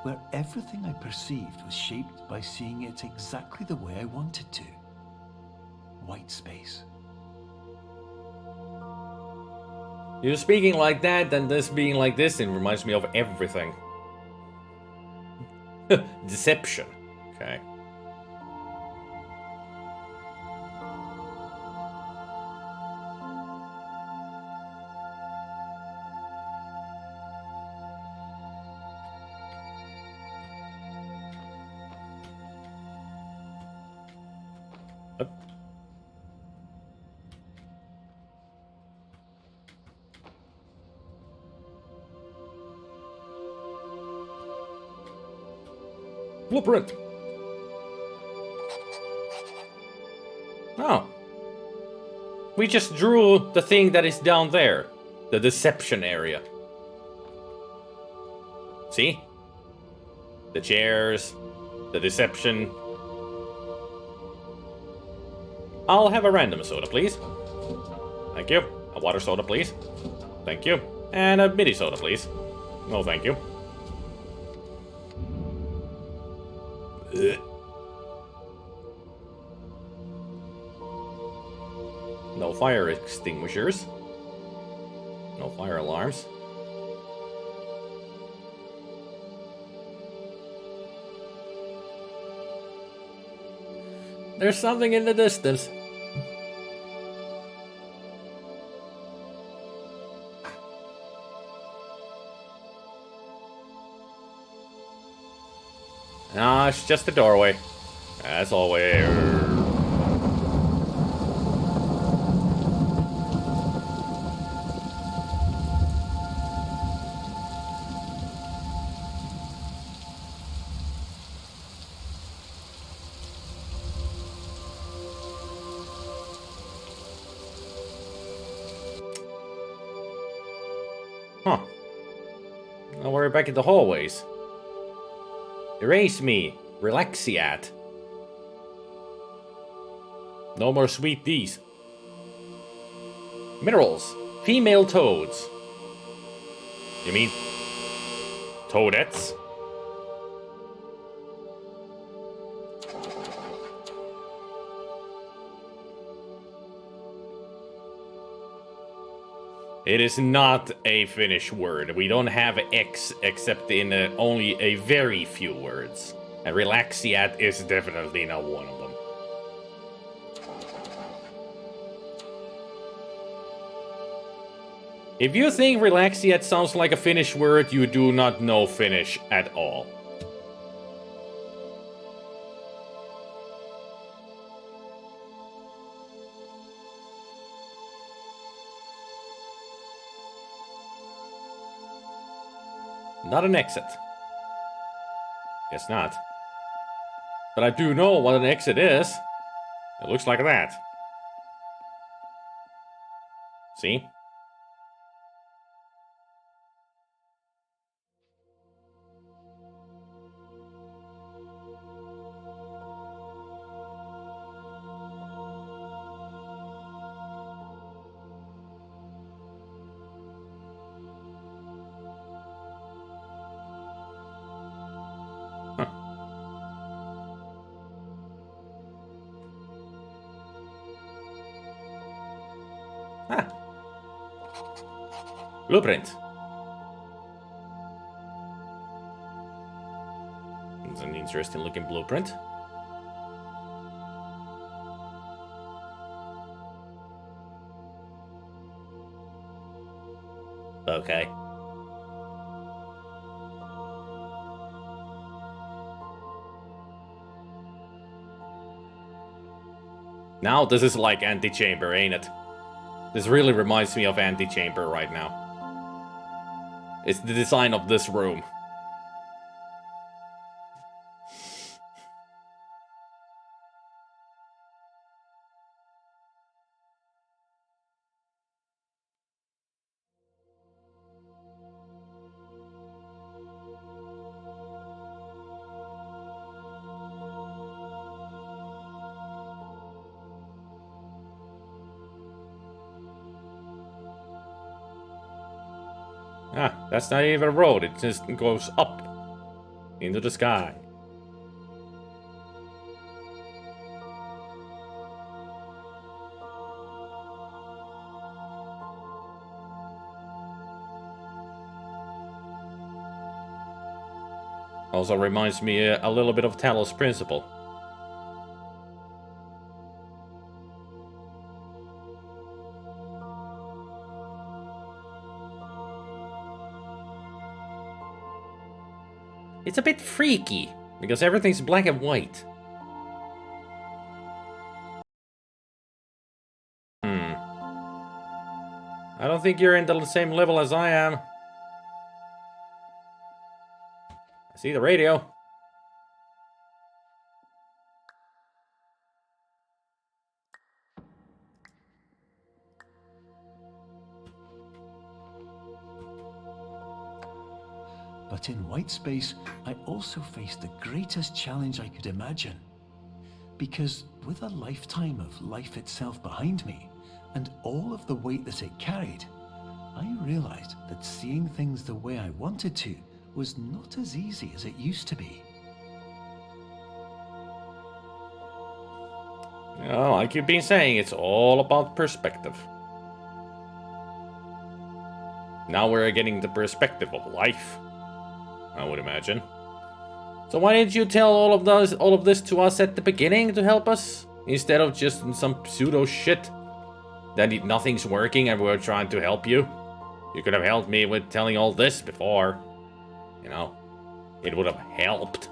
where everything I perceived was shaped by seeing it exactly the way I wanted to. White space. You speaking like that and this being like this, it reminds me of everything. Deception. Okay. Blueprint. Oh. We just drew the thing that is down there. The deception area. See? The chairs. The deception. I'll have a random soda, please. Thank you. A water soda, please. Thank you. And a mini soda, please. No, thank you. Ugh. No fire extinguishers. No fire alarms. There's something in the distance. No, it's just a doorway. As always. Huh. Now we're back in the hallways. Erase me. Relaxiat. No more sweet D's. Minerals. Female toads. You mean toadettes? It is not a Finnish word. We don't have X except in only a very few words. And relaxiat is definitely not one of them. If you think relaxiat sounds like a Finnish word, you do not know Finnish at all. Not an exit. Guess not. But I do know what an exit is. It looks like that. See? Ah. Blueprint. It's an interesting looking blueprint. Okay. Now this is like Antechamber, ain't it? This really reminds me of Antechamber right now. It's the design of this room. Ah, that's not even a road, it just goes up into the sky. Also reminds me a little bit of Talos Principle. It's a bit freaky, because everything's black and white. I don't think you're in the same level as I am. I see the radio. But in white space, I also faced the greatest challenge I could imagine. Because with a lifetime of life itself behind me, and all of the weight that it carried, I realized that seeing things the way I wanted to was not as easy as it used to be. Oh, like you've been saying, it's all about perspective. Now we're getting the perspective of life, I would imagine. So why didn't you tell all of this to us at the beginning to help us? Instead of just some pseudo shit that nothing's working and we're trying to help you? You could have helped me with telling all this before. You know, it would have helped.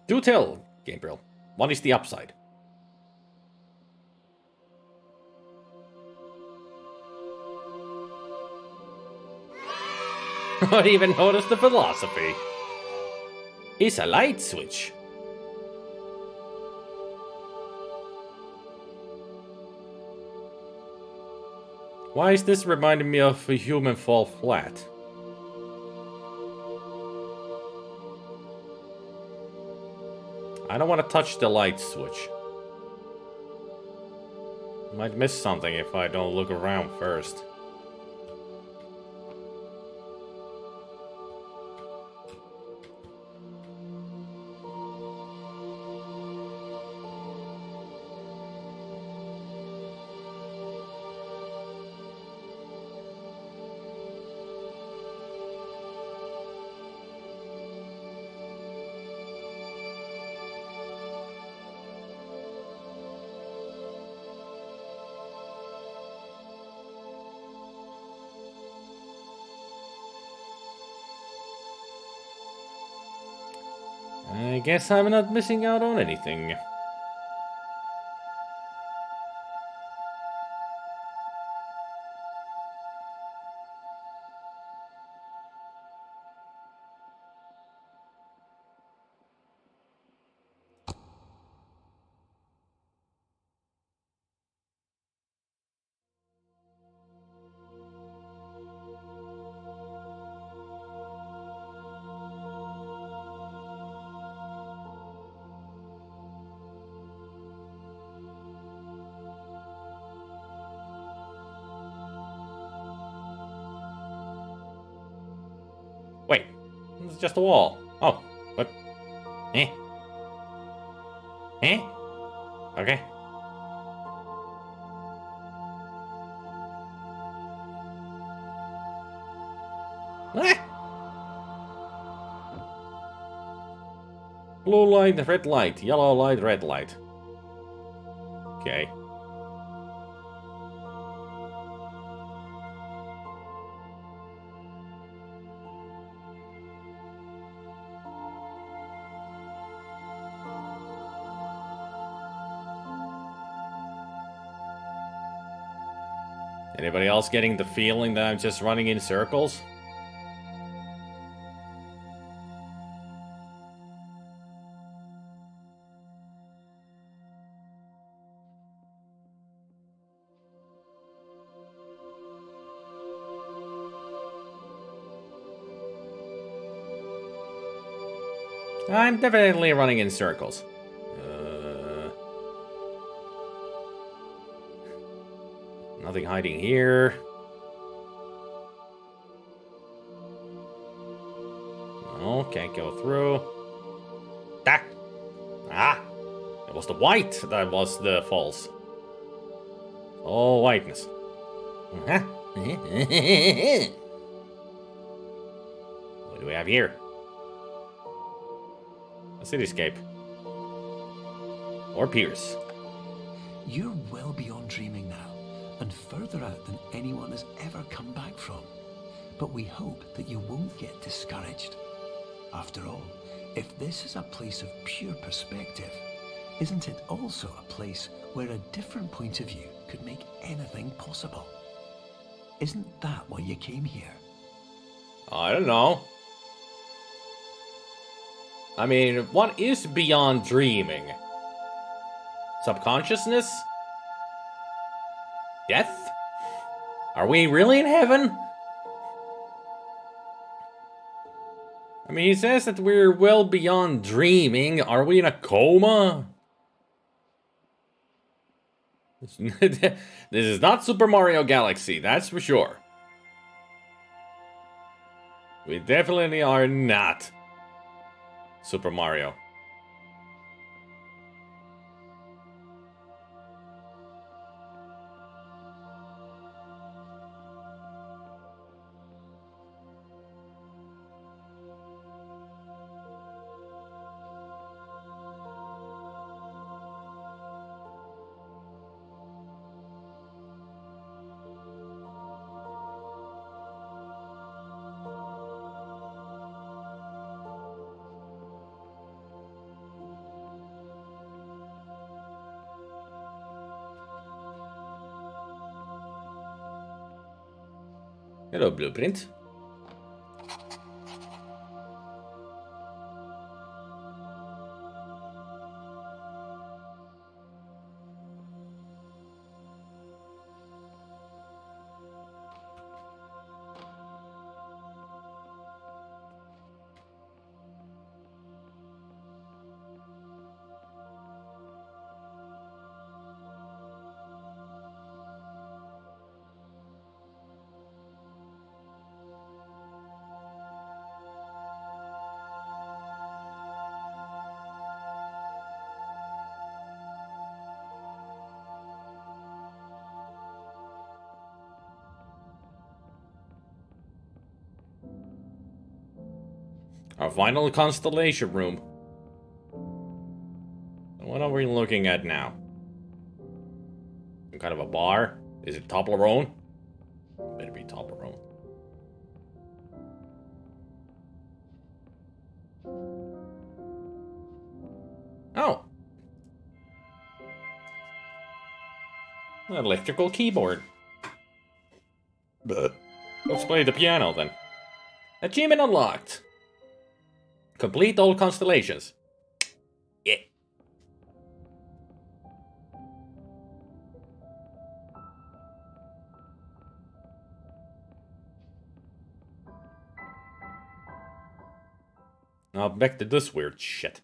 Do tell, Gabriel. What is the upside? Not even notice the philosophy. It's a light switch. Why is this reminding me of a human fall flat? I don't want to touch the light switch. Might miss something if I don't look around first. I guess I'm not missing out on anything. Wait, it's just a wall. Oh, what? Eh? Eh? Okay. Ah! Blue light, red light, yellow light, red light. Okay. Anybody else getting the feeling that I'm just running in circles? I'm definitely running in circles. Nothing hiding here. No, can't go through. Ah! Ah! It was the white that was the false. Oh, whiteness. What do we have here? A cityscape. Or Pierce. You're well beyond dreaming now, and further out than anyone has ever come back from. But we hope that you won't get discouraged. After all, if this is a place of pure perspective, isn't it also a place where a different point of view could make anything possible? Isn't that why you came here? I don't know. I mean, what is beyond dreaming? Subconsciousness? Death? Are we really in heaven? I mean, he says that we're well beyond dreaming. Are we in a coma? This is not Super Mario Galaxy, that's for sure. We definitely are not Super Mario. Hello, Blueprint. Our final constellation room. What are we looking at now? Some kind of a bar? Is it Toblerone? Better be Toblerone. Oh. An electrical keyboard. Let's play the piano then. Achievement unlocked. Complete all constellations. Yeah. Now back to this weird shit.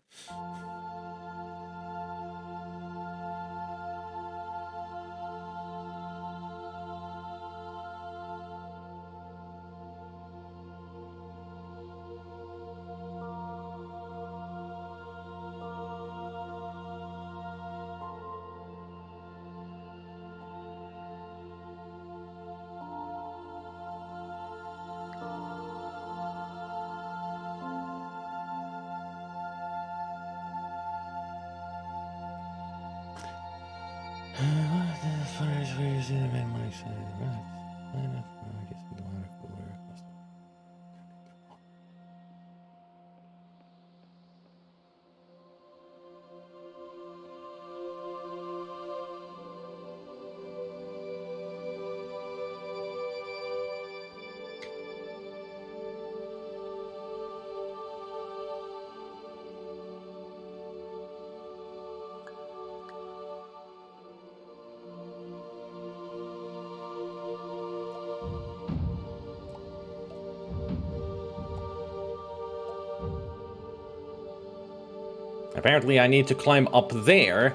Apparently I need to climb up there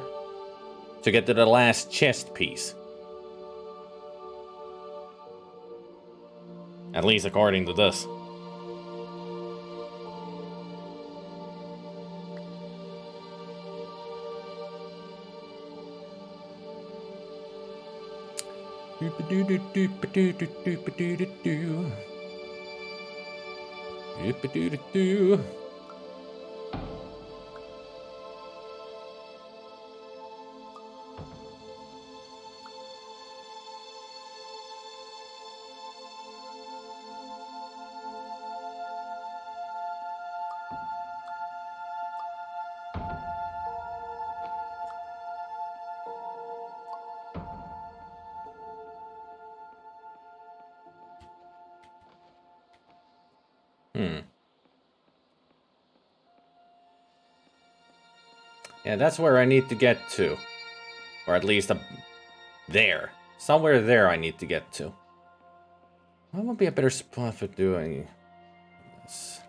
to get to the last chest piece. At least according to this. Yeah, that's where I need to get to. Or at least there. Somewhere there I need to get to. What would be a better spot for doing this?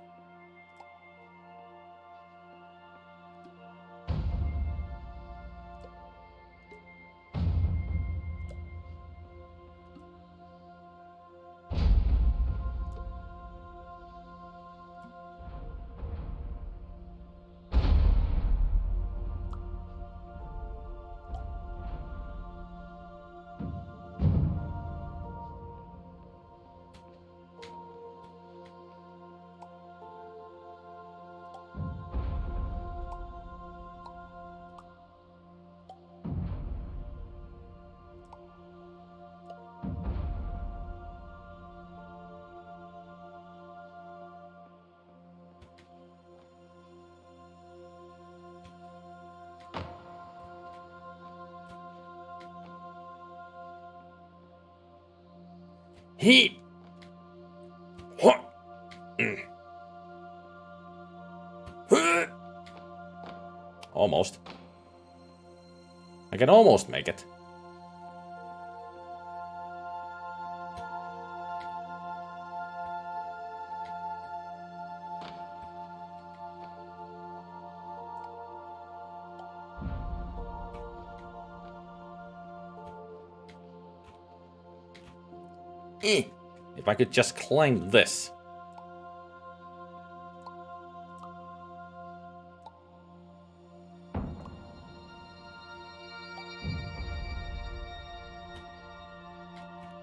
He. Almost. I can almost make it. If I could just climb this.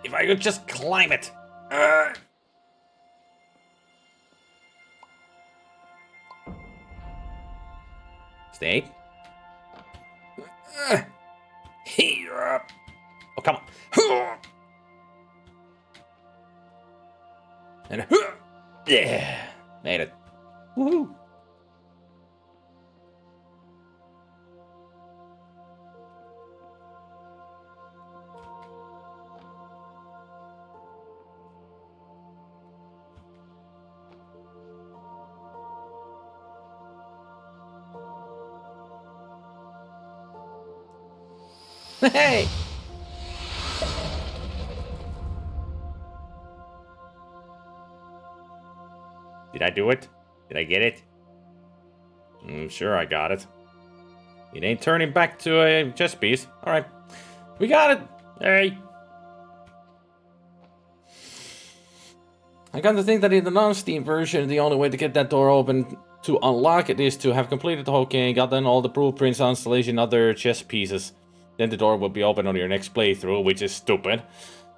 If I could just climb it. Stay. Here. Oh, come on. And yeah, made it. Woohoo! Hey! Did I do it? Did I get it? I'm sure I got it. It ain't turning back to a chess piece. Alright. We got it! Hey! I got to think that in the non-Steam version, the only way to get that door open to unlock it is to have completed the whole game, gotten all the blueprints, installation, other chess pieces. Then the door will be open on your next playthrough, which is stupid.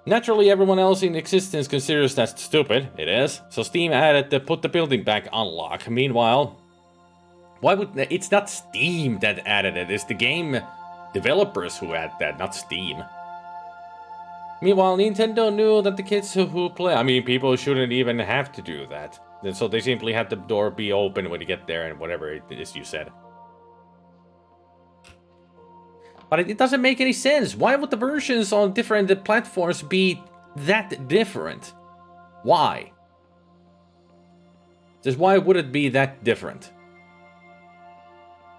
Naturally, everyone else in existence considers that stupid. It is. So Steam added the put the building back unlock. Meanwhile, why would... It's not Steam that added it. It's the game developers who add that, not Steam. Meanwhile, Nintendo knew that the kids who play... I mean, people shouldn't even have to do that. And so they simply had the door be open when you get there and whatever it is you said. But it doesn't make any sense. Why would the versions on different platforms be that different? Why? Just why would it be that different?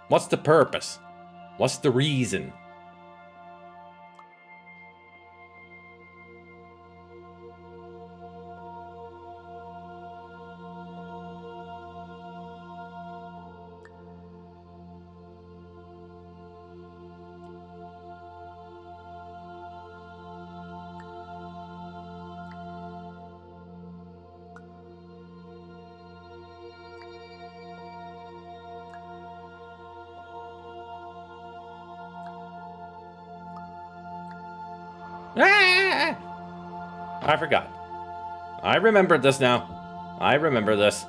What's the purpose? What's the reason? Ah! I forgot. I remember this now. I remember this.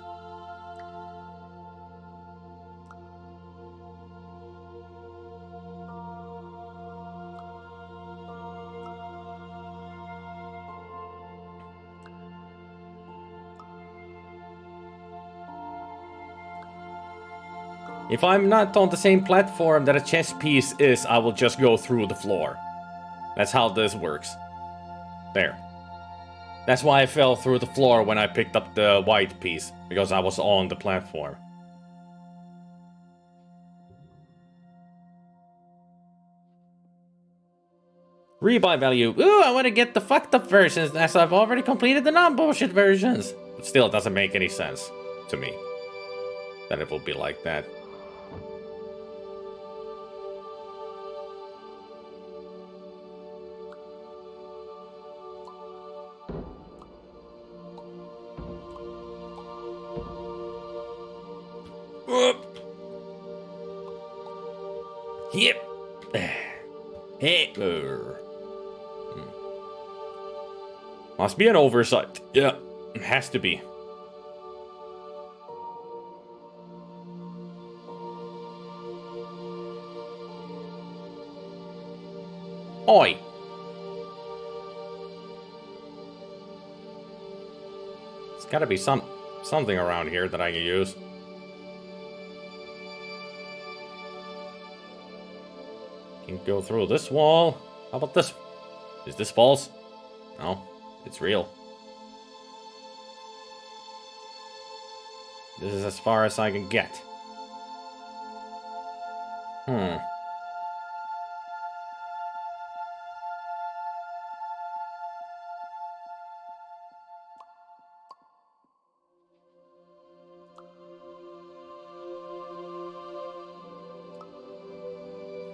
If I'm not on the same platform that a chess piece is, I will just go through the floor. That's how this works. There. That's why I fell through the floor when I picked up the white piece, because I was on the platform. Rebuy value. Ooh, I want to get the fucked up versions as I've already completed the non-bullshit versions. But still, it doesn't make any sense to me that it will be like that. Yep. Hey. Must be an oversight. Yeah, it has to be. Oi. There's gotta be something around here that I can use. Can go through this wall. How about this? Is this false? No, it's real. This is as far as I can get.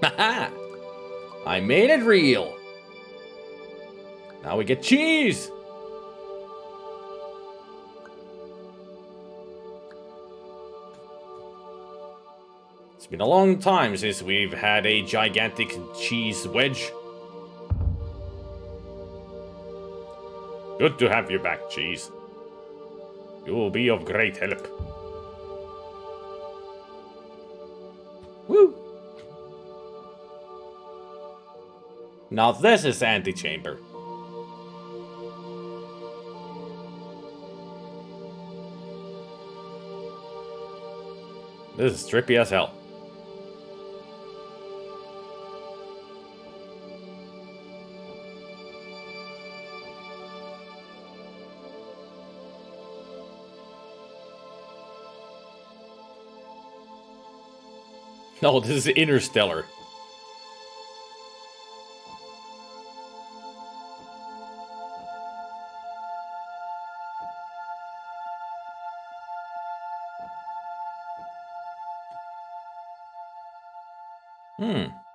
Haha! I made it real! Now we get cheese! It's been a long time since we've had a gigantic cheese wedge. Good to have you back, cheese. You will be of great help. Woo! Now this is antechamber. This is trippy as hell. No, this is Interstellar.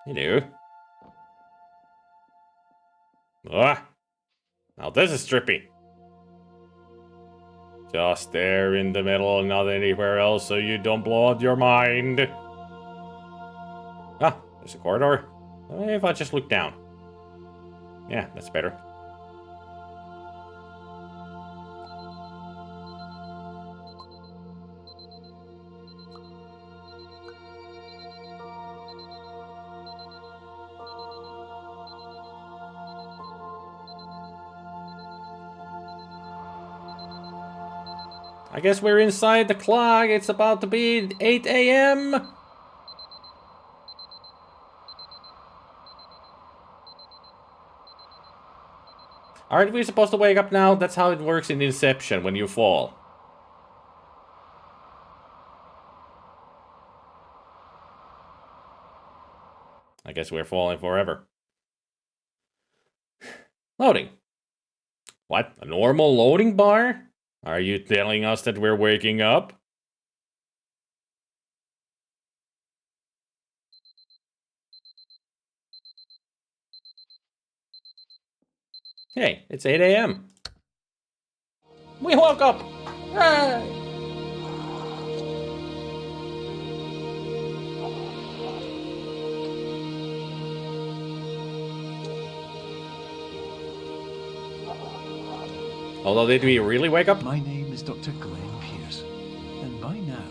You do. Ah, now this is trippy. Just there in the middle, not anywhere else, so you don't blow out your mind. Ah, there's a corridor. If I just look down. Yeah, that's better. I guess we're inside the clock. It's about to be 8 a.m. Aren't we supposed to wake up now? That's how it works in Inception when you fall. I guess we're falling forever. Loading. What? A normal loading bar? Are you telling us that we're waking up? Hey, it's 8 a.m. We woke up! Hey! Although, did we really wake up? My name is Dr. Glenn Pierce, and by now,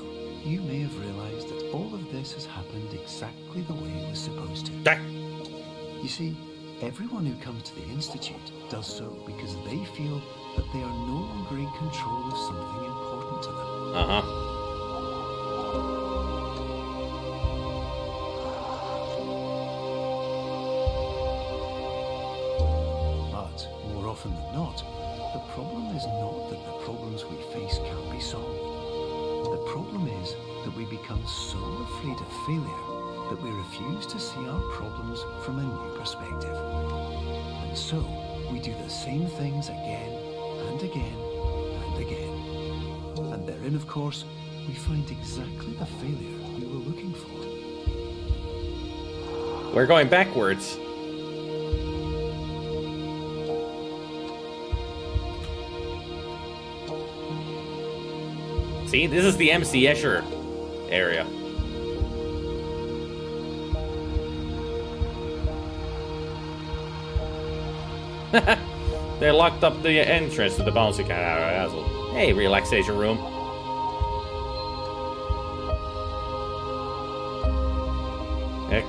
you may have realized that all of this has happened exactly the way it was supposed to. You see, everyone who comes to the Institute does so because they feel that they are no longer in control of something important to them. Uh-huh. But, more often than not, the problem is not that the problems we face can't be solved. The problem is that we become so afraid of failure that we refuse to see our problems from a new perspective. And so, we do the same things again and again and again. And therein, of course, we find exactly the failure we were looking for. We're going backwards. See, this is the MC Escher area. They locked up the entrance to the bouncy castle. Hey, relaxation room.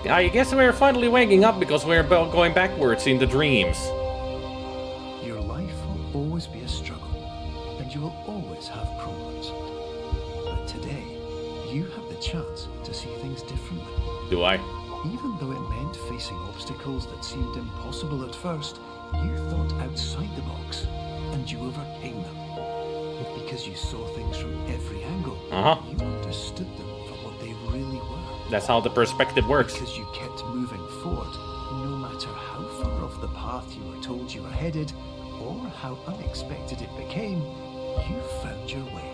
I guess we're finally waking up because we're going backwards in the dreams. Your life will always be a struggle, and you will always have problems. But today, you have the chance to see things differently. Do I? Even though it meant facing obstacles that seemed impossible at first, you thought outside the box, and you overcame them. Because you saw things from every angle, you understood them for what they really were. That's how the perspective works. Because you kept moving forward, no matter how far off the path you were told you were headed, or how unexpected it became, you found your way.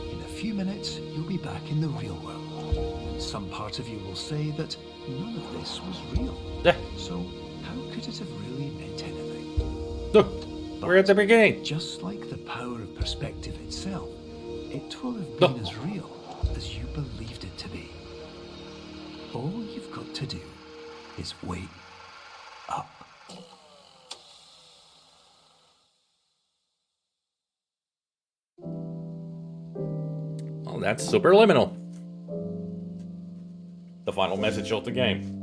In a few minutes, you'll be back in the real world. And some part of you will say that none of this was real. So, how could it have really meant anything? Look, we're at the beginning. Just like the power of perspective itself, it will have been as real as you believed it to be. All you've got to do is wait up. Well, that's Superliminal. The final message of the game.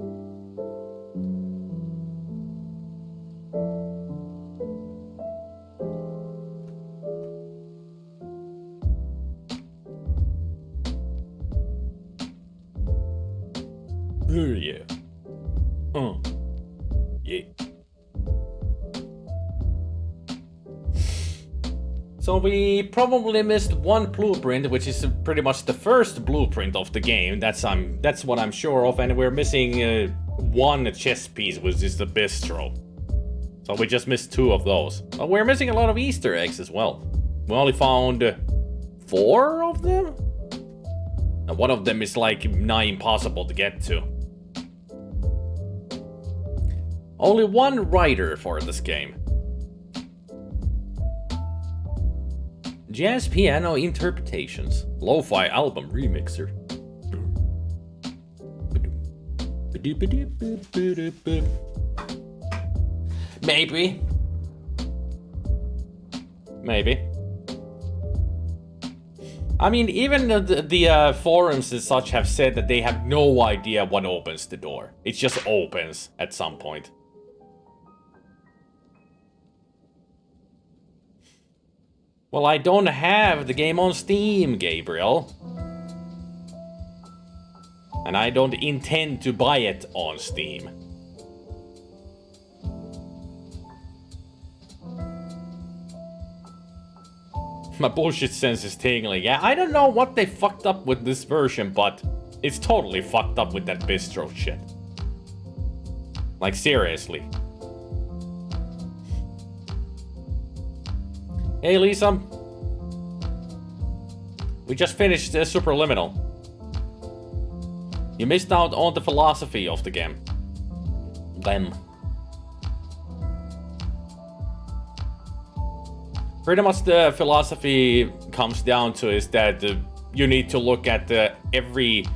Yeah. Yeah. So we probably missed one blueprint, which is pretty much the first blueprint of the game. That's what I'm sure of, and we're missing one chess piece, which is the bistro. So we just missed 2 of those. But we're missing a lot of Easter eggs as well. We only found 4 of them? And one of them is like nigh impossible to get to. Only one writer for this game. Jazz piano interpretations. Lo-fi album remixer. Maybe. I mean, even the forums and such have said that they have no idea what opens the door. It just opens at some point. Well, I don't have the game on Steam, Gabriel. And I don't intend to buy it on Steam. My bullshit sense is tingling. Yeah, I don't know what they fucked up with this version, but it's totally fucked up with that bistro shit. Like, seriously. Hey, Lisa. We just finished Superliminal. You missed out on the philosophy of the game. Pretty much the philosophy comes down to is that you need to look at every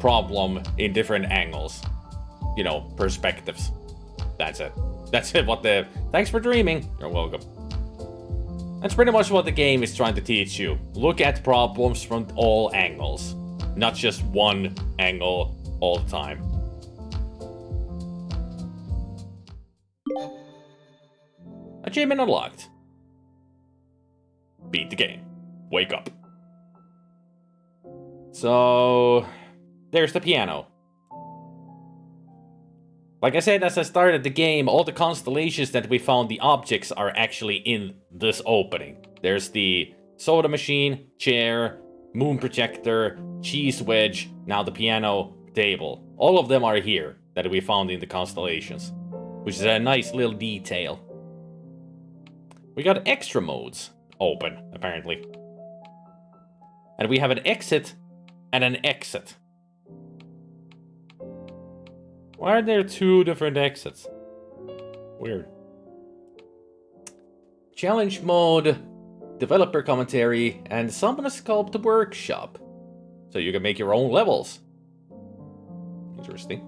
problem in different angles. You know, perspectives. That's it. That's it. Thanks for dreaming. You're welcome. That's pretty much what the game is trying to teach you. Look at problems from all angles. Not just one angle all the time. Achievement unlocked. Beat the game. Wake up. So, there's the piano. Like I said, as I started the game, all the constellations that we found, the objects, are actually in this opening. There's the soda machine, chair, moon projector, cheese wedge, now the piano, table. All of them are here that we found in the constellations, which is a nice little detail. We got extra modes open, apparently. And we have an exit and an exit. Why are there two different exits? Weird. Challenge mode, developer commentary, and summon a sculpt workshop. So you can make your own levels. Interesting.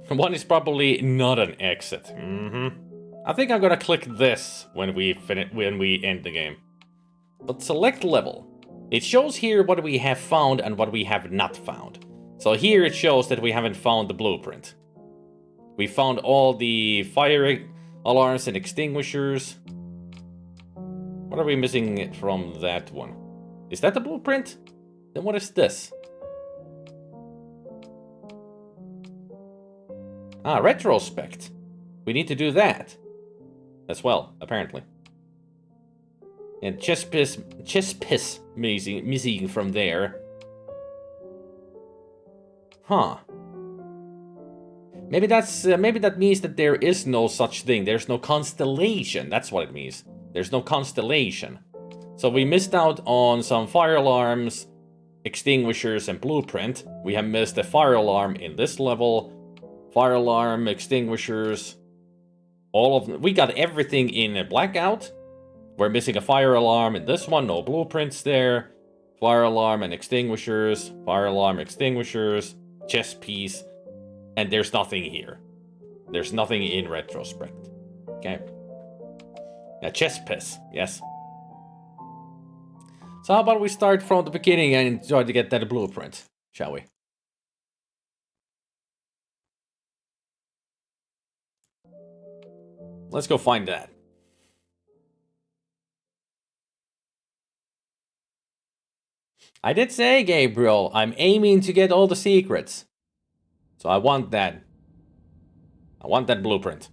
One is probably not an exit. I think I'm gonna click this when we end the game. But select level. It shows here what we have found and what we have not found. So here it shows that we haven't found the blueprint. We found all the fire alarms and extinguishers. What are we missing from that one? Is that the blueprint? Then what is this? Ah, retrospect. We need to do that as well, apparently. And chest piss missing from there. Huh. Maybe that means that there is no such thing. There's no constellation. That's what it means. There's no constellation. So we missed out on some fire alarms, extinguishers, and blueprint. We have missed a fire alarm in this level. Fire alarm, extinguishers, all of them. We got everything in a blackout. We're missing a fire alarm in this one. No blueprints there. Fire alarm and extinguishers. Fire alarm, extinguishers. Chess piece, and there's nothing here. There's nothing in retrospect. Okay. Yeah, chess piece, yes. So how about we start from the beginning and try to get that blueprint, shall we? Let's go find that. I did say, Gabriel, I'm aiming to get all the secrets. So I want that. I want that blueprint.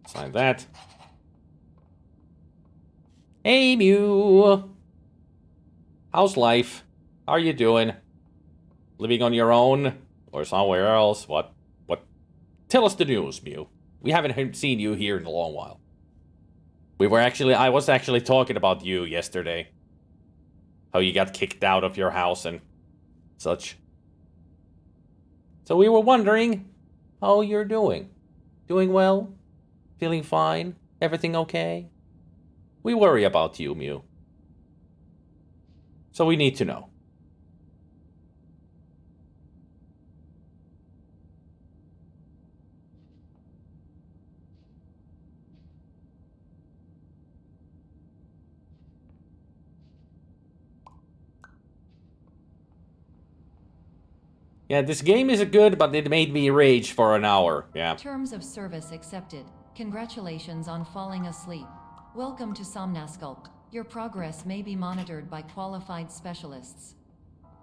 Sign that. Hey, Mew. How's life? How are you doing? Living on your own? Or somewhere else? What? Tell us the news, Mew. We haven't seen you here in a long while. I was actually talking about you yesterday. How you got kicked out of your house and such. So we were wondering how you're doing. Doing well? Feeling fine? Everything okay? We worry about you, Mew. So we need to know. Yeah, this game is good, but it made me rage for an hour. Yeah. Terms of service accepted. Congratulations on falling asleep. Welcome to Somnasculpt. Your progress may be monitored by qualified specialists.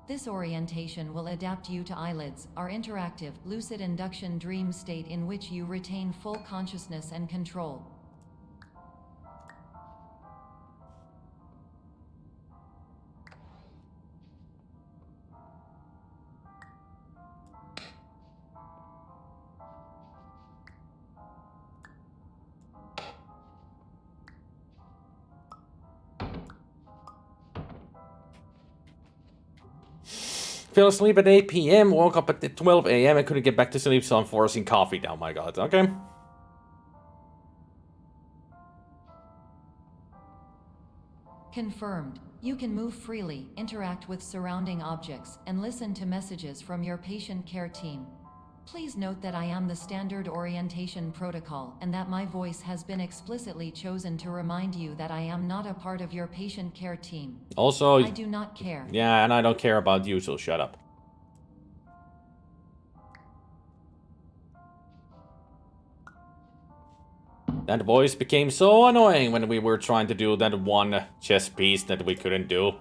This orientation will adapt you to eyelids, our interactive, lucid induction dream state in which you retain full consciousness and control. Fell asleep at 8 p.m., woke up at 12 a.m. and couldn't get back to sleep, so I'm forcing coffee down my god. Okay. Confirmed. You can move freely, interact with surrounding objects, and listen to messages from your patient care team. Please note that I am the standard orientation protocol and that my voice has been explicitly chosen to remind you that I am not a part of your patient care team. Also, I do not care. Yeah, and I don't care about you, so shut up. That voice became so annoying when we were trying to do that one chess piece that we couldn't do.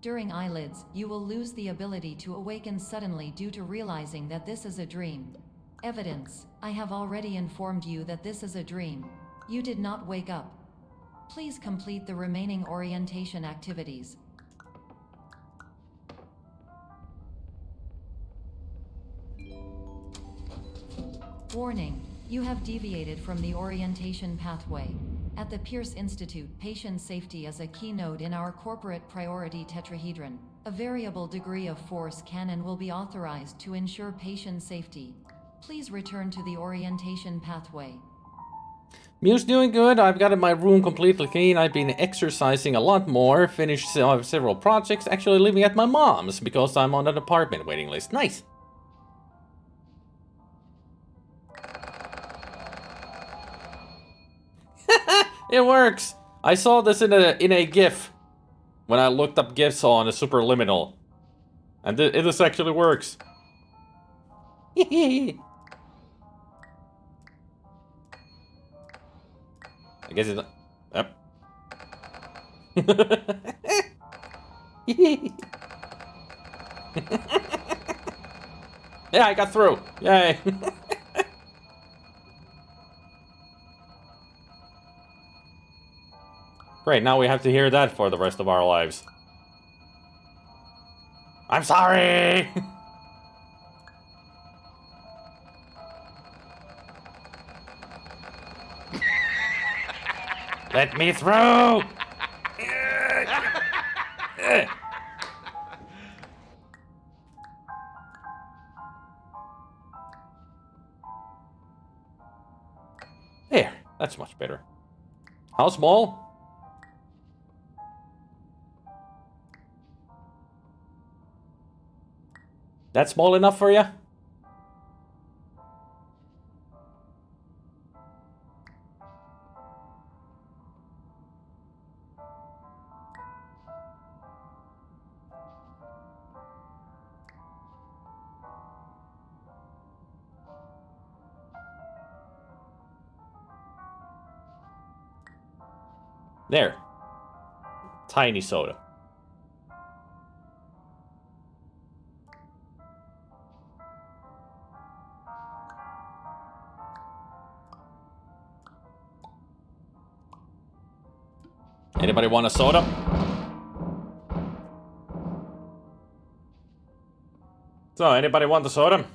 During eyelids, you will lose the ability to awaken suddenly due to realizing that this is a dream. Evidence: I have already informed you that this is a dream. You did not wake up. Please complete the remaining orientation activities. Warning: you have deviated from the orientation pathway. At the Pierce Institute, patient safety is a keynote in our corporate priority tetrahedron. A variable degree of force can and will be authorized to ensure patient safety. Please return to the orientation pathway. Mew's doing good. I've got my room completely clean. I've been exercising a lot more. Finished several projects. Actually living at my mom's because I'm on an apartment waiting list. Nice. It works! I saw this in a GIF when I looked up GIFs on a Superliminal. And this actually works. I guess it's... Yep. Yeah, I got through. Yay. Great, now we have to hear that for the rest of our lives. I'm sorry! Let me through! There, that's much better. How small? That small enough for you? There. Tiny soda. Anybody want a soda? So, anybody want a soda?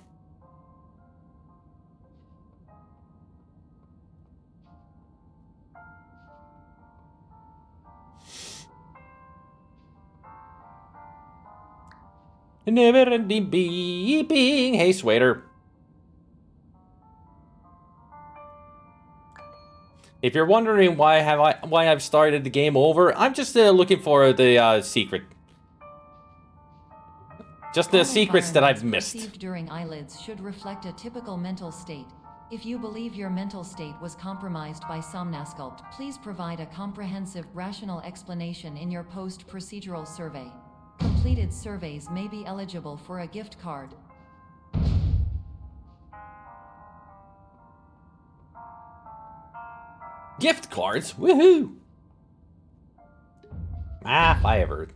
Never-ending beeping. Hey, Swader. If you're wondering why I've started the game over, I'm just looking for the secret. Just the secrets that I've missed. Perceived during eyelids should reflect a typical mental state. If you believe your mental state was compromised by Somnasculpt, please provide a comprehensive, rational explanation in your post-procedural survey. Completed surveys may be eligible for a gift card. Gift cards? Woohoo! Ah, if I ever...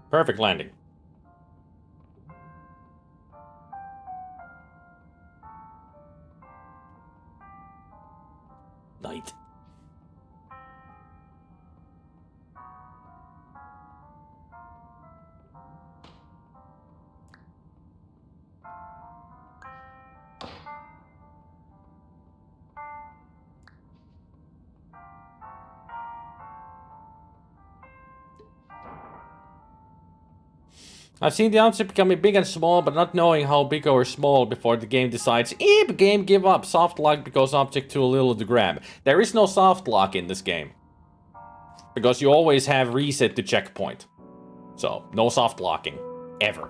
Perfect landing. Night. I've seen the object becoming big and small, but not knowing how big or small before the game decides, game give up, soft lock because object too little to grab. There is no soft lock in this game. Because you always have reset to checkpoint. So, no soft locking. Ever.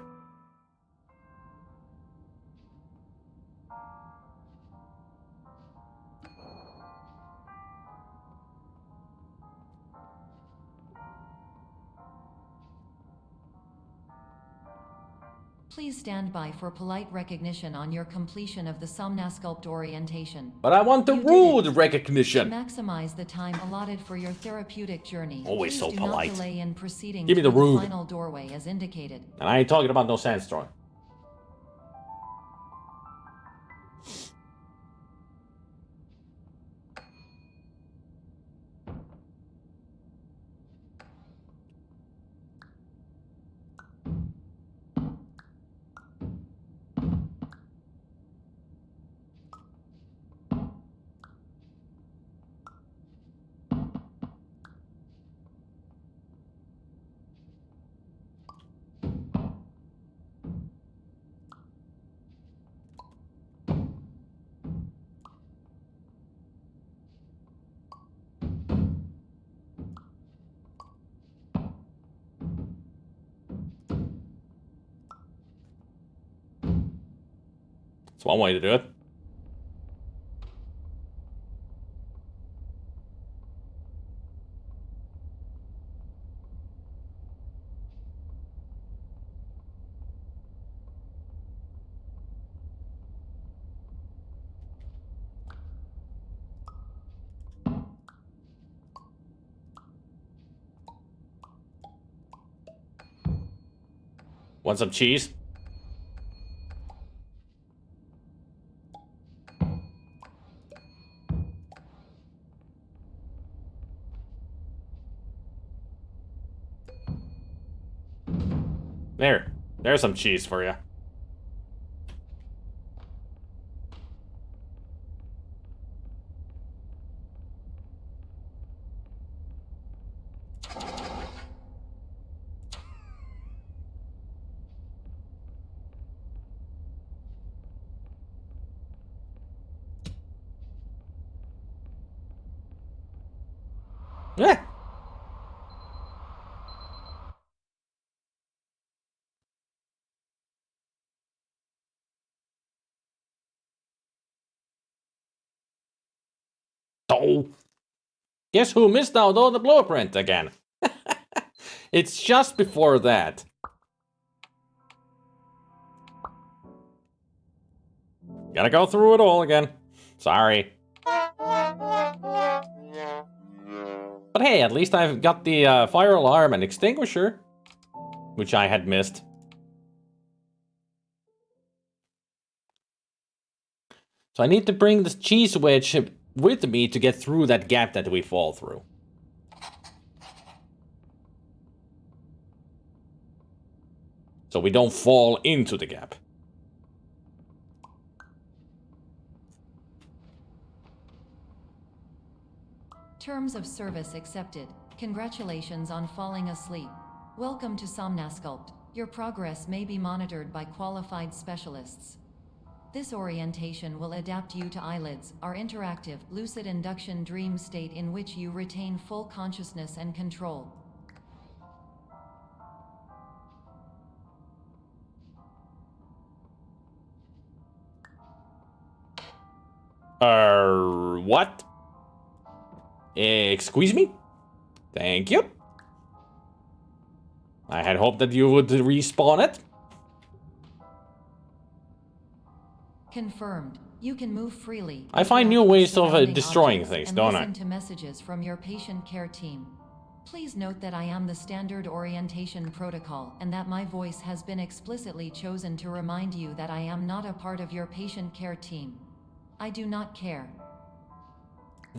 Please stand by for polite recognition on your completion of the Somnasculpt orientation. But I want the You did rude it. recognition. To maximize the time allotted for your therapeutic journey, Always please so do polite. not delay in proceeding Give me the through rude. final doorway as indicated. And I ain't talking about no sandstorm. That's one way to do it. Want some cheese? There's some cheese for you. Yeah. Oh. Guess who missed out on the blueprint again? It's just before that. Gotta go through it all again. Sorry. But hey, at least I've got the fire alarm and extinguisher, which I had missed. So I need to bring this cheese wedge with me to get through that gap that we fall through. So we don't fall into the gap. Terms of service accepted. Congratulations on falling asleep. Welcome to Somnasculpt. Your progress may be monitored by qualified specialists. This orientation will adapt you to eyelids, our interactive, lucid induction dream state in which you retain full consciousness and control. What? Excuse me? Thank you. I had hoped that you would respawn it. Confirmed. You can move freely. I find new interact with ways of surrounding destroying objects, things, and don't I? listen to messages from your patient care team. Please note that I am the standard orientation protocol and that my voice has been explicitly chosen to remind you that I am not a part of your patient care team. I do not care.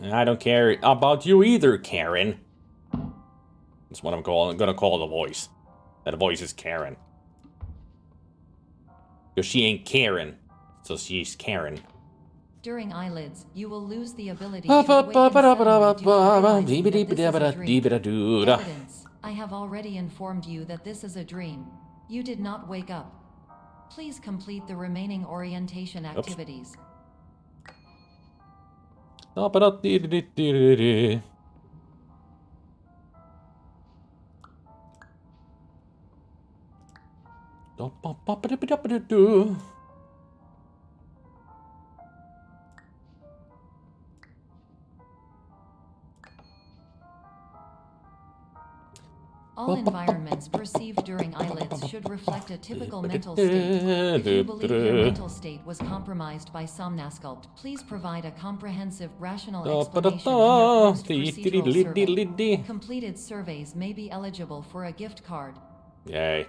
I don't care about you either, Karen. That's what I'm gonna call the voice. That voice is Karen. Because she ain't Karen, so she's Karen. During eyelids, you will lose the ability to awaken suddenly due to realizing that this is a dream. Evidence. I have already informed you that this is a dream. You did not wake up. Please complete the remaining orientation activities. All environments perceived during eyelids should reflect a typical mental state. If you believe your mental state was compromised by Somnasculpt, please provide a comprehensive, rational explanation in your post-procedural survey. Completed surveys may be eligible for a gift card. Yay.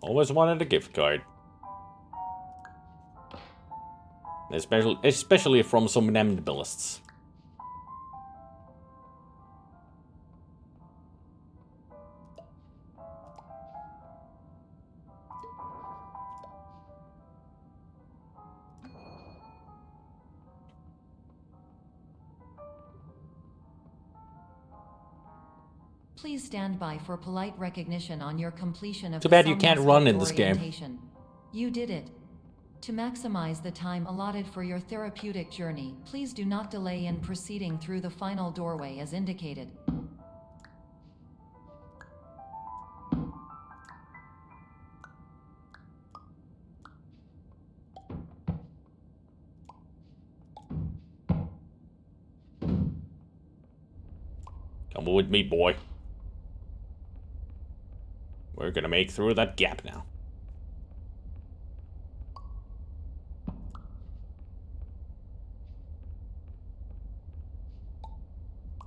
Always wanted a gift card. Especially from somnambulists. Please stand by for polite recognition on your completion of Too bad you can't run in this game. You did it. To maximize the time allotted for your therapeutic journey, please do not delay in proceeding through the final doorway as indicated. Come with me, boy. We're gonna make through that gap now.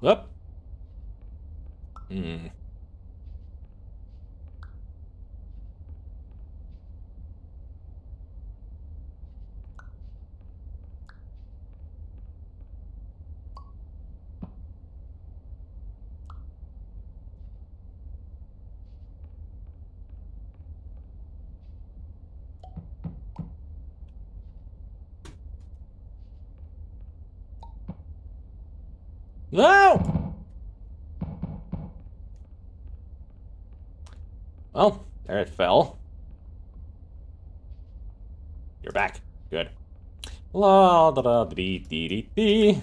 Up. No! Well, there it fell. You're back. Good. La da da dee dee dee dee.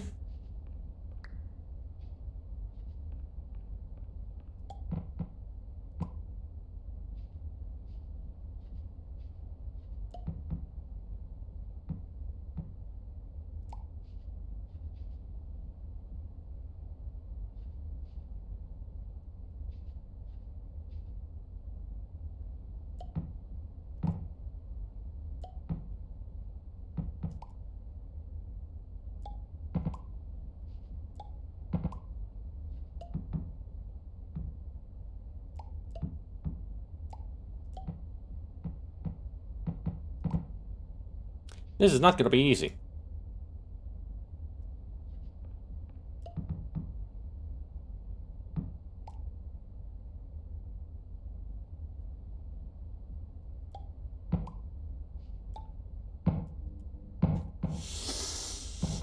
This is not gonna be easy.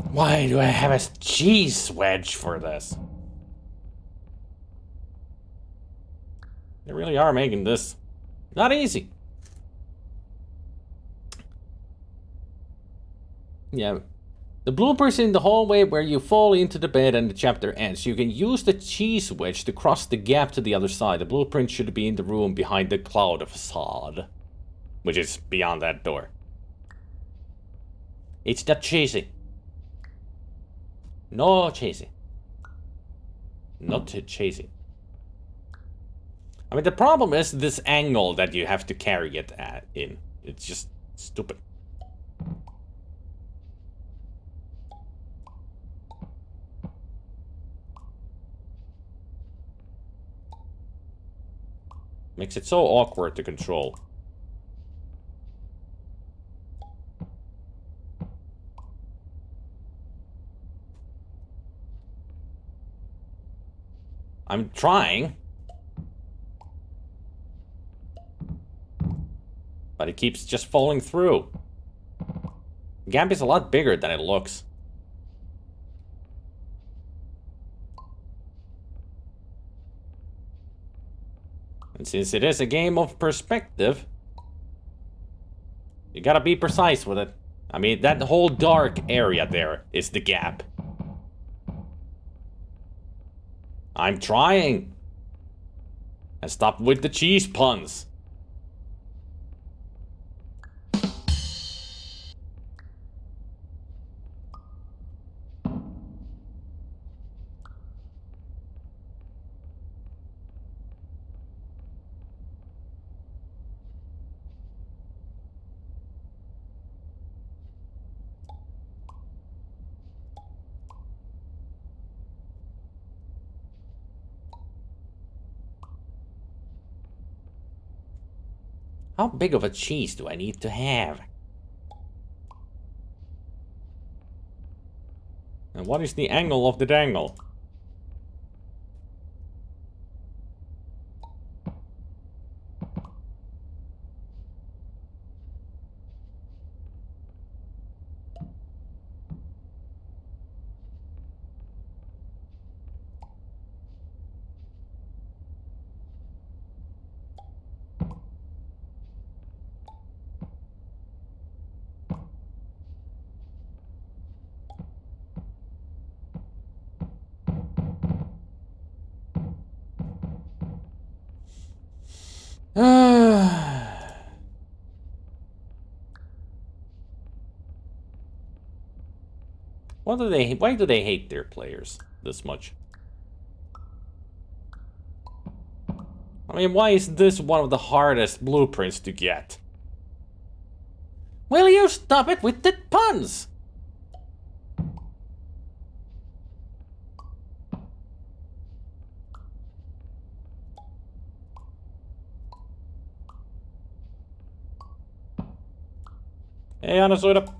Why do I have a cheese wedge for this? They really are making this not easy. Yeah. The bloopers in the hallway where you fall into the bed and the chapter ends. You can use the cheese wedge to cross the gap to the other side. The blueprint should be in the room behind the cloud facade, which is beyond that door. It's not cheesy. No cheesy. Not cheesy. I mean, the problem is this angle that you have to carry it in. It's just stupid. Makes it so awkward to control. I'm trying. But it keeps just falling through. The gap is a lot bigger than it looks. And since it is a game of perspective, you gotta be precise with it. I mean, that whole dark area there is the gap. I'm trying. And stop with the cheese puns. How big of a cheese do I need to have? And what is the angle of the dangle? Why do they hate their players this much? I mean, why is this one of the hardest blueprints to get? Will you stop it with the puns? Hey, Anasoida.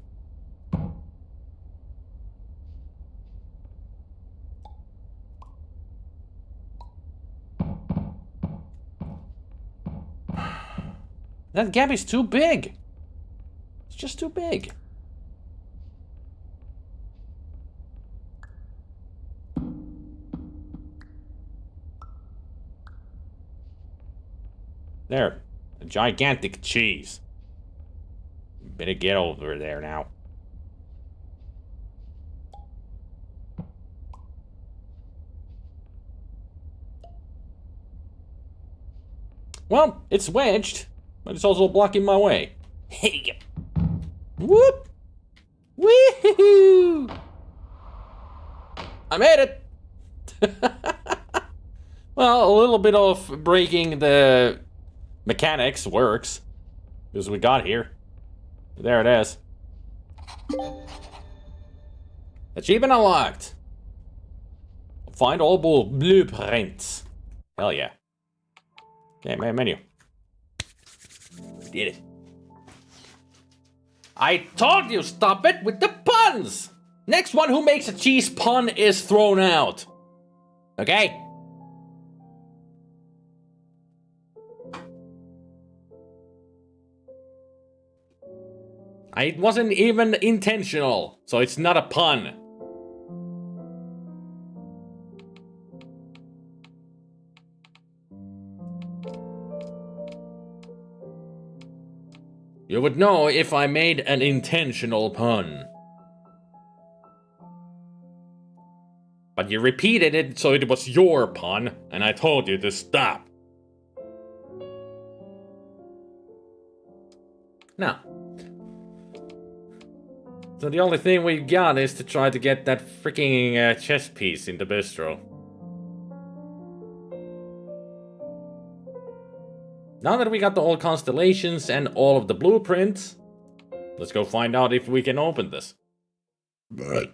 That gap is too big. It's just too big. There. A gigantic cheese. Better get over there now. Well, it's wedged, but it's also blocking my way. Hey! Whoop! Woohoo! I made it! Well, a little bit of breaking the mechanics works. Because we got here. There it is. Achievement unlocked. Find all blueprints. Hell yeah. Okay, menu. We did it. I told you, stop it with the puns! Next one who makes a cheese pun is thrown out. Okay? It wasn't even intentional, so it's not a pun. You would know if I made an intentional pun. But you repeated it so it was your pun, and I told you to stop. Now. So the only thing we got is to try to get that freaking chess piece in the bistro. Now that we got the old constellations and all of the blueprints, let's go find out if we can open this. I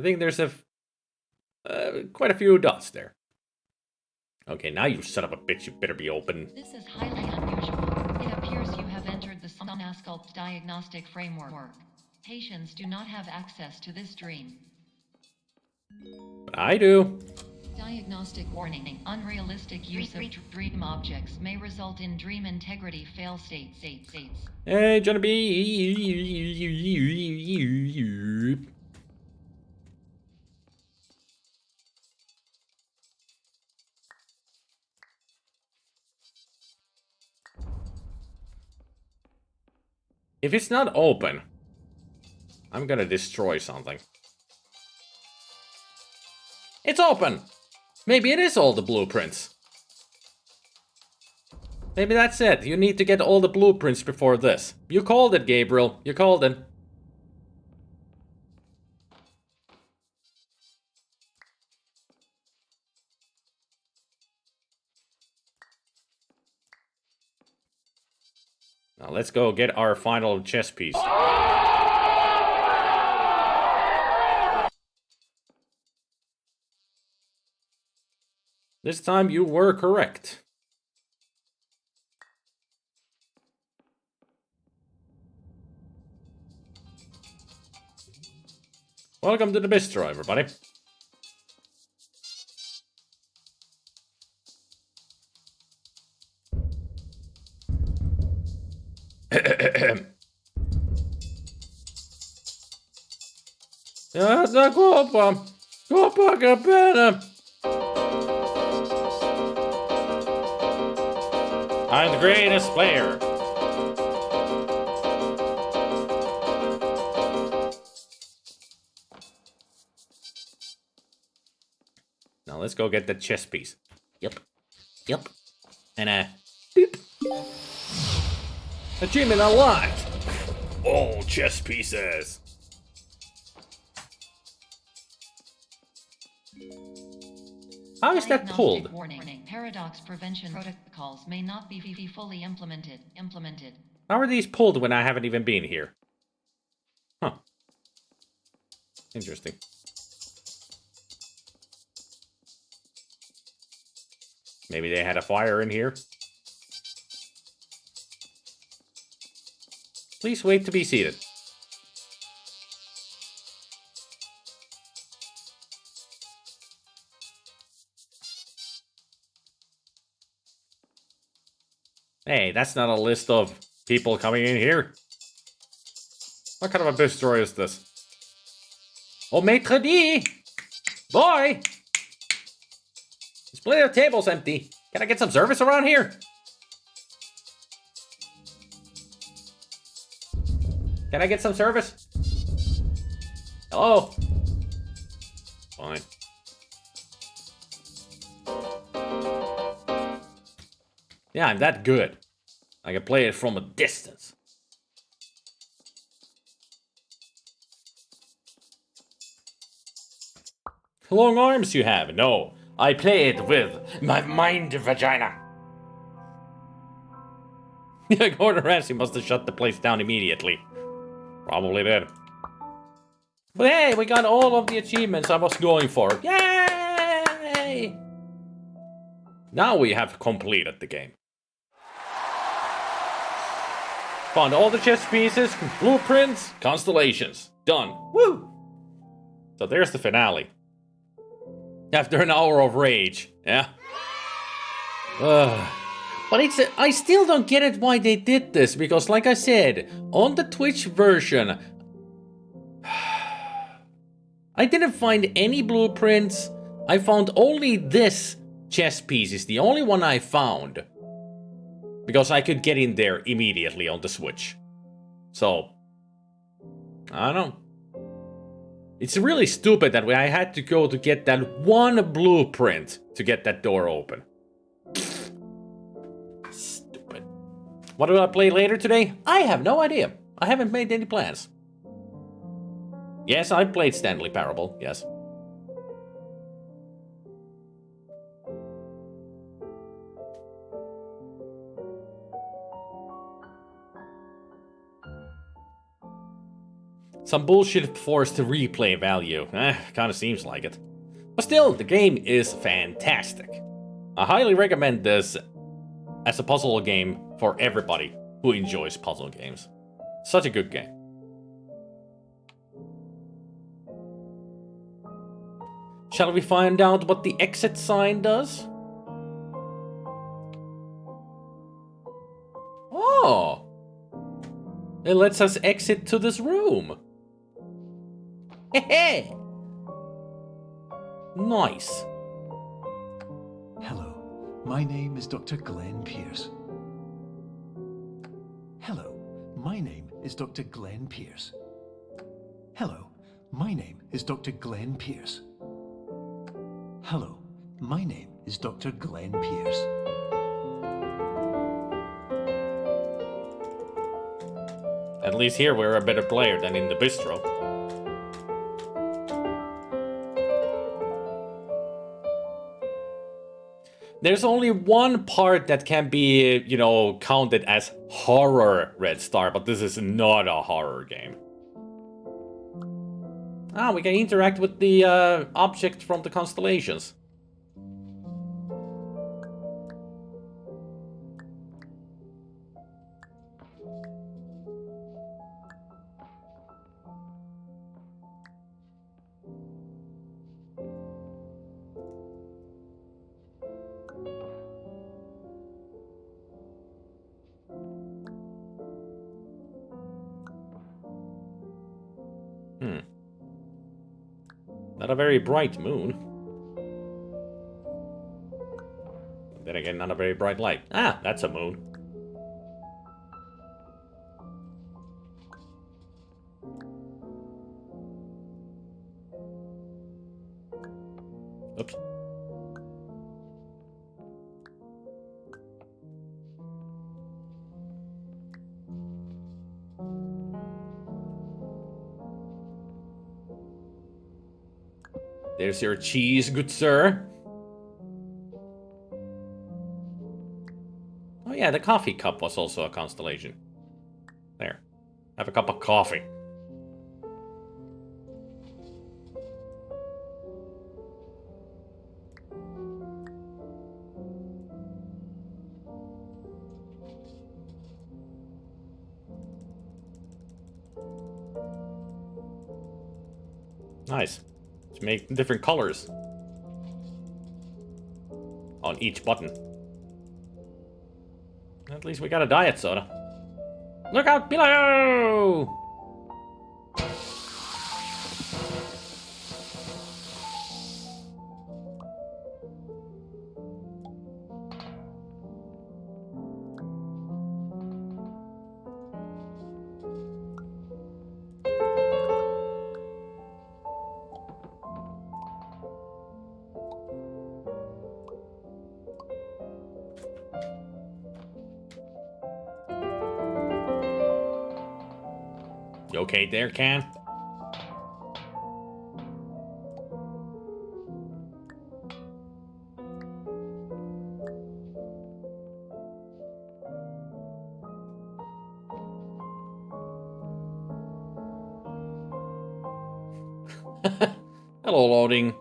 think there's a Quite a few dots there. Okay, now you son of a bitch, you better be open. This is highly unusual. It appears you have entered the Somnasculpt diagnostic framework. Patients do not have access to this dream. But I do. Diagnostic warning. Unrealistic use of dream objects may result in dream integrity fail states. Hey, Johnny. If it's not open, I'm gonna destroy something. It's open! Maybe it is all the blueprints. Maybe that's it. You need to get all the blueprints before this. You called it, Gabriel. You called it. Now let's go get our final chess piece. This time you were correct. Welcome to the bistro, everybody. Copa Cabana. I'm the greatest player. Now let's go get the chess piece. Yep. And boop. Achievement unlocked. All chess pieces. How is that pulled? Warning. Paradox prevention protocols may not be fully implemented. How are these pulled when I haven't even been here? Huh. Interesting. Maybe they had a fire in here. Please wait to be seated. Hey, that's not a list of people coming in here. What kind of a bistro is this? Oh, maître d'! Boy! There's plenty of tables empty. Can I get some service around here? Can I get some service? Hello? Fine. Yeah, I'm that good. I can play it from a distance. Long arms you have. No, I play it with my mind vagina. Yeah, Gordon Ramsay must have shut the place down immediately. Probably did. But hey, we got all of the achievements I was going for. Yay! Now we have completed the game. Found all the chess pieces, blueprints, constellations. Done. Woo! So there's the finale. After an hour of rage. Yeah. But I still don't get it why they did this, because like I said, on the Twitch version, I didn't find any blueprints. I found only this chess piece is the only one I found. Because I could get in there immediately on the Switch. So, I don't know. It's really stupid that I had to go to get that one blueprint to get that door open. Stupid. What do I play later today? I have no idea. I haven't made any plans. Yes, I played Stanley Parable, yes. Some bullshit forced to replay value. Kinda seems like it. But still, the game is fantastic. I highly recommend this as a puzzle game for everybody who enjoys puzzle games. Such a good game. Shall we find out what the exit sign does? Oh! It lets us exit to this room. Hehe! Nice. Hello, my name is Dr. Glenn Pierce. Hello, my name is Dr. Glenn Pierce. Hello, my name is Dr. Glenn Pierce. Hello, my name is Dr. Glenn Pierce. At least here we're a better player than in the bistro. There's only one part that can be, you know, counted as horror Red Star, but this is not a horror game. Ah, we can interact with the object from the constellations. Not a very bright moon. Then again, not a very bright light. Ah, that's a moon. Oops. There's your cheese, good sir. Oh yeah, the coffee cup was also a constellation. There. Have a cup of coffee. Nice. Let's make different colors on each button. At least we got a diet soda. Look out below! You okay there, Can? Hello, loading.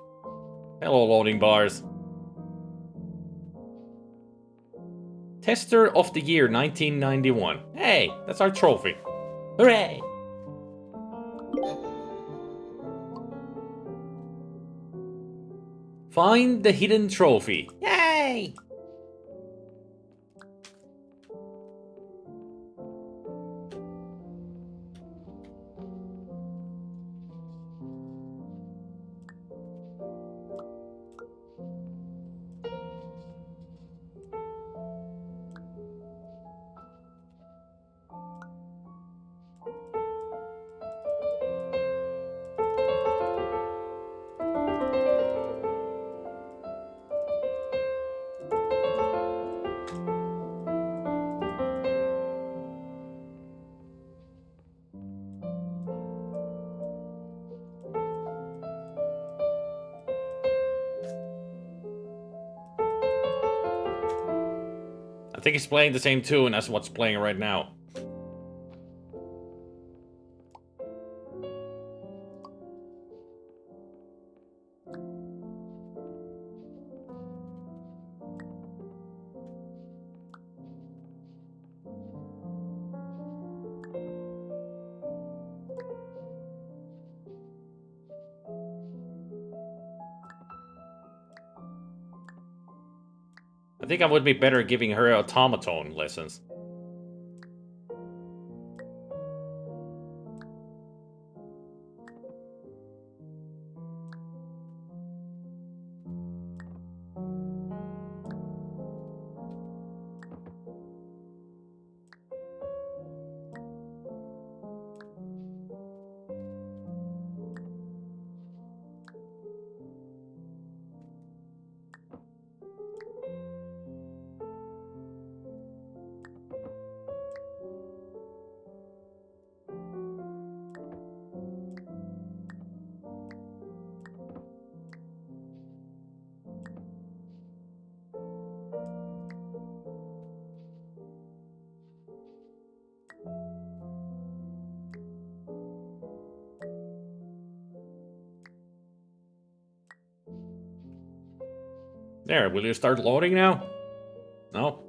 Hello, loading bars. Tester of the Year 1991. Hey, that's our trophy. Hooray! Find the hidden trophy. Yay! I think he's playing the same tune as what's playing right now. I think I would be better giving her automaton lessons. There, will you start loading now? No?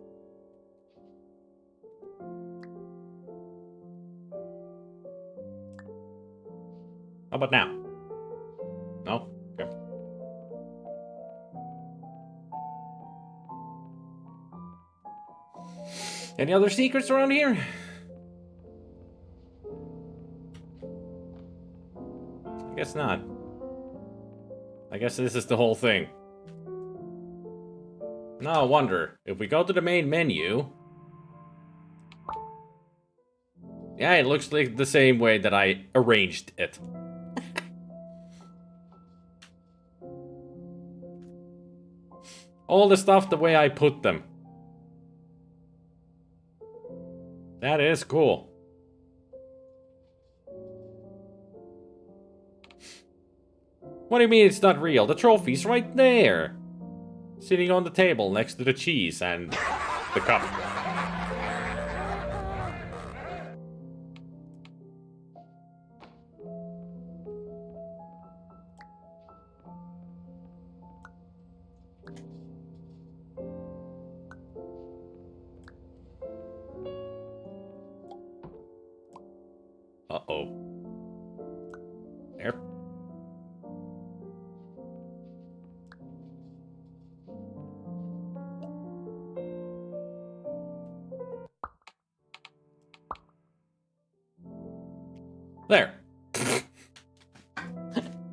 How about now? No? Okay. Any other secrets around here? I guess not. I guess this is the whole thing. Now I wonder, if we go to the main menu... Yeah, it looks like the same way that I arranged it. All the stuff the way I put them. That is cool. What do you mean it's not real? The trophy's right there. Sitting on the table next to the cheese and the cup. Uh-oh. There. There.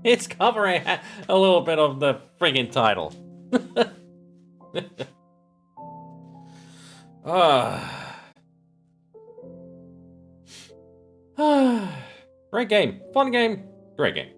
It's covering a little bit of the friggin' title. Great game. Fun game. Great game.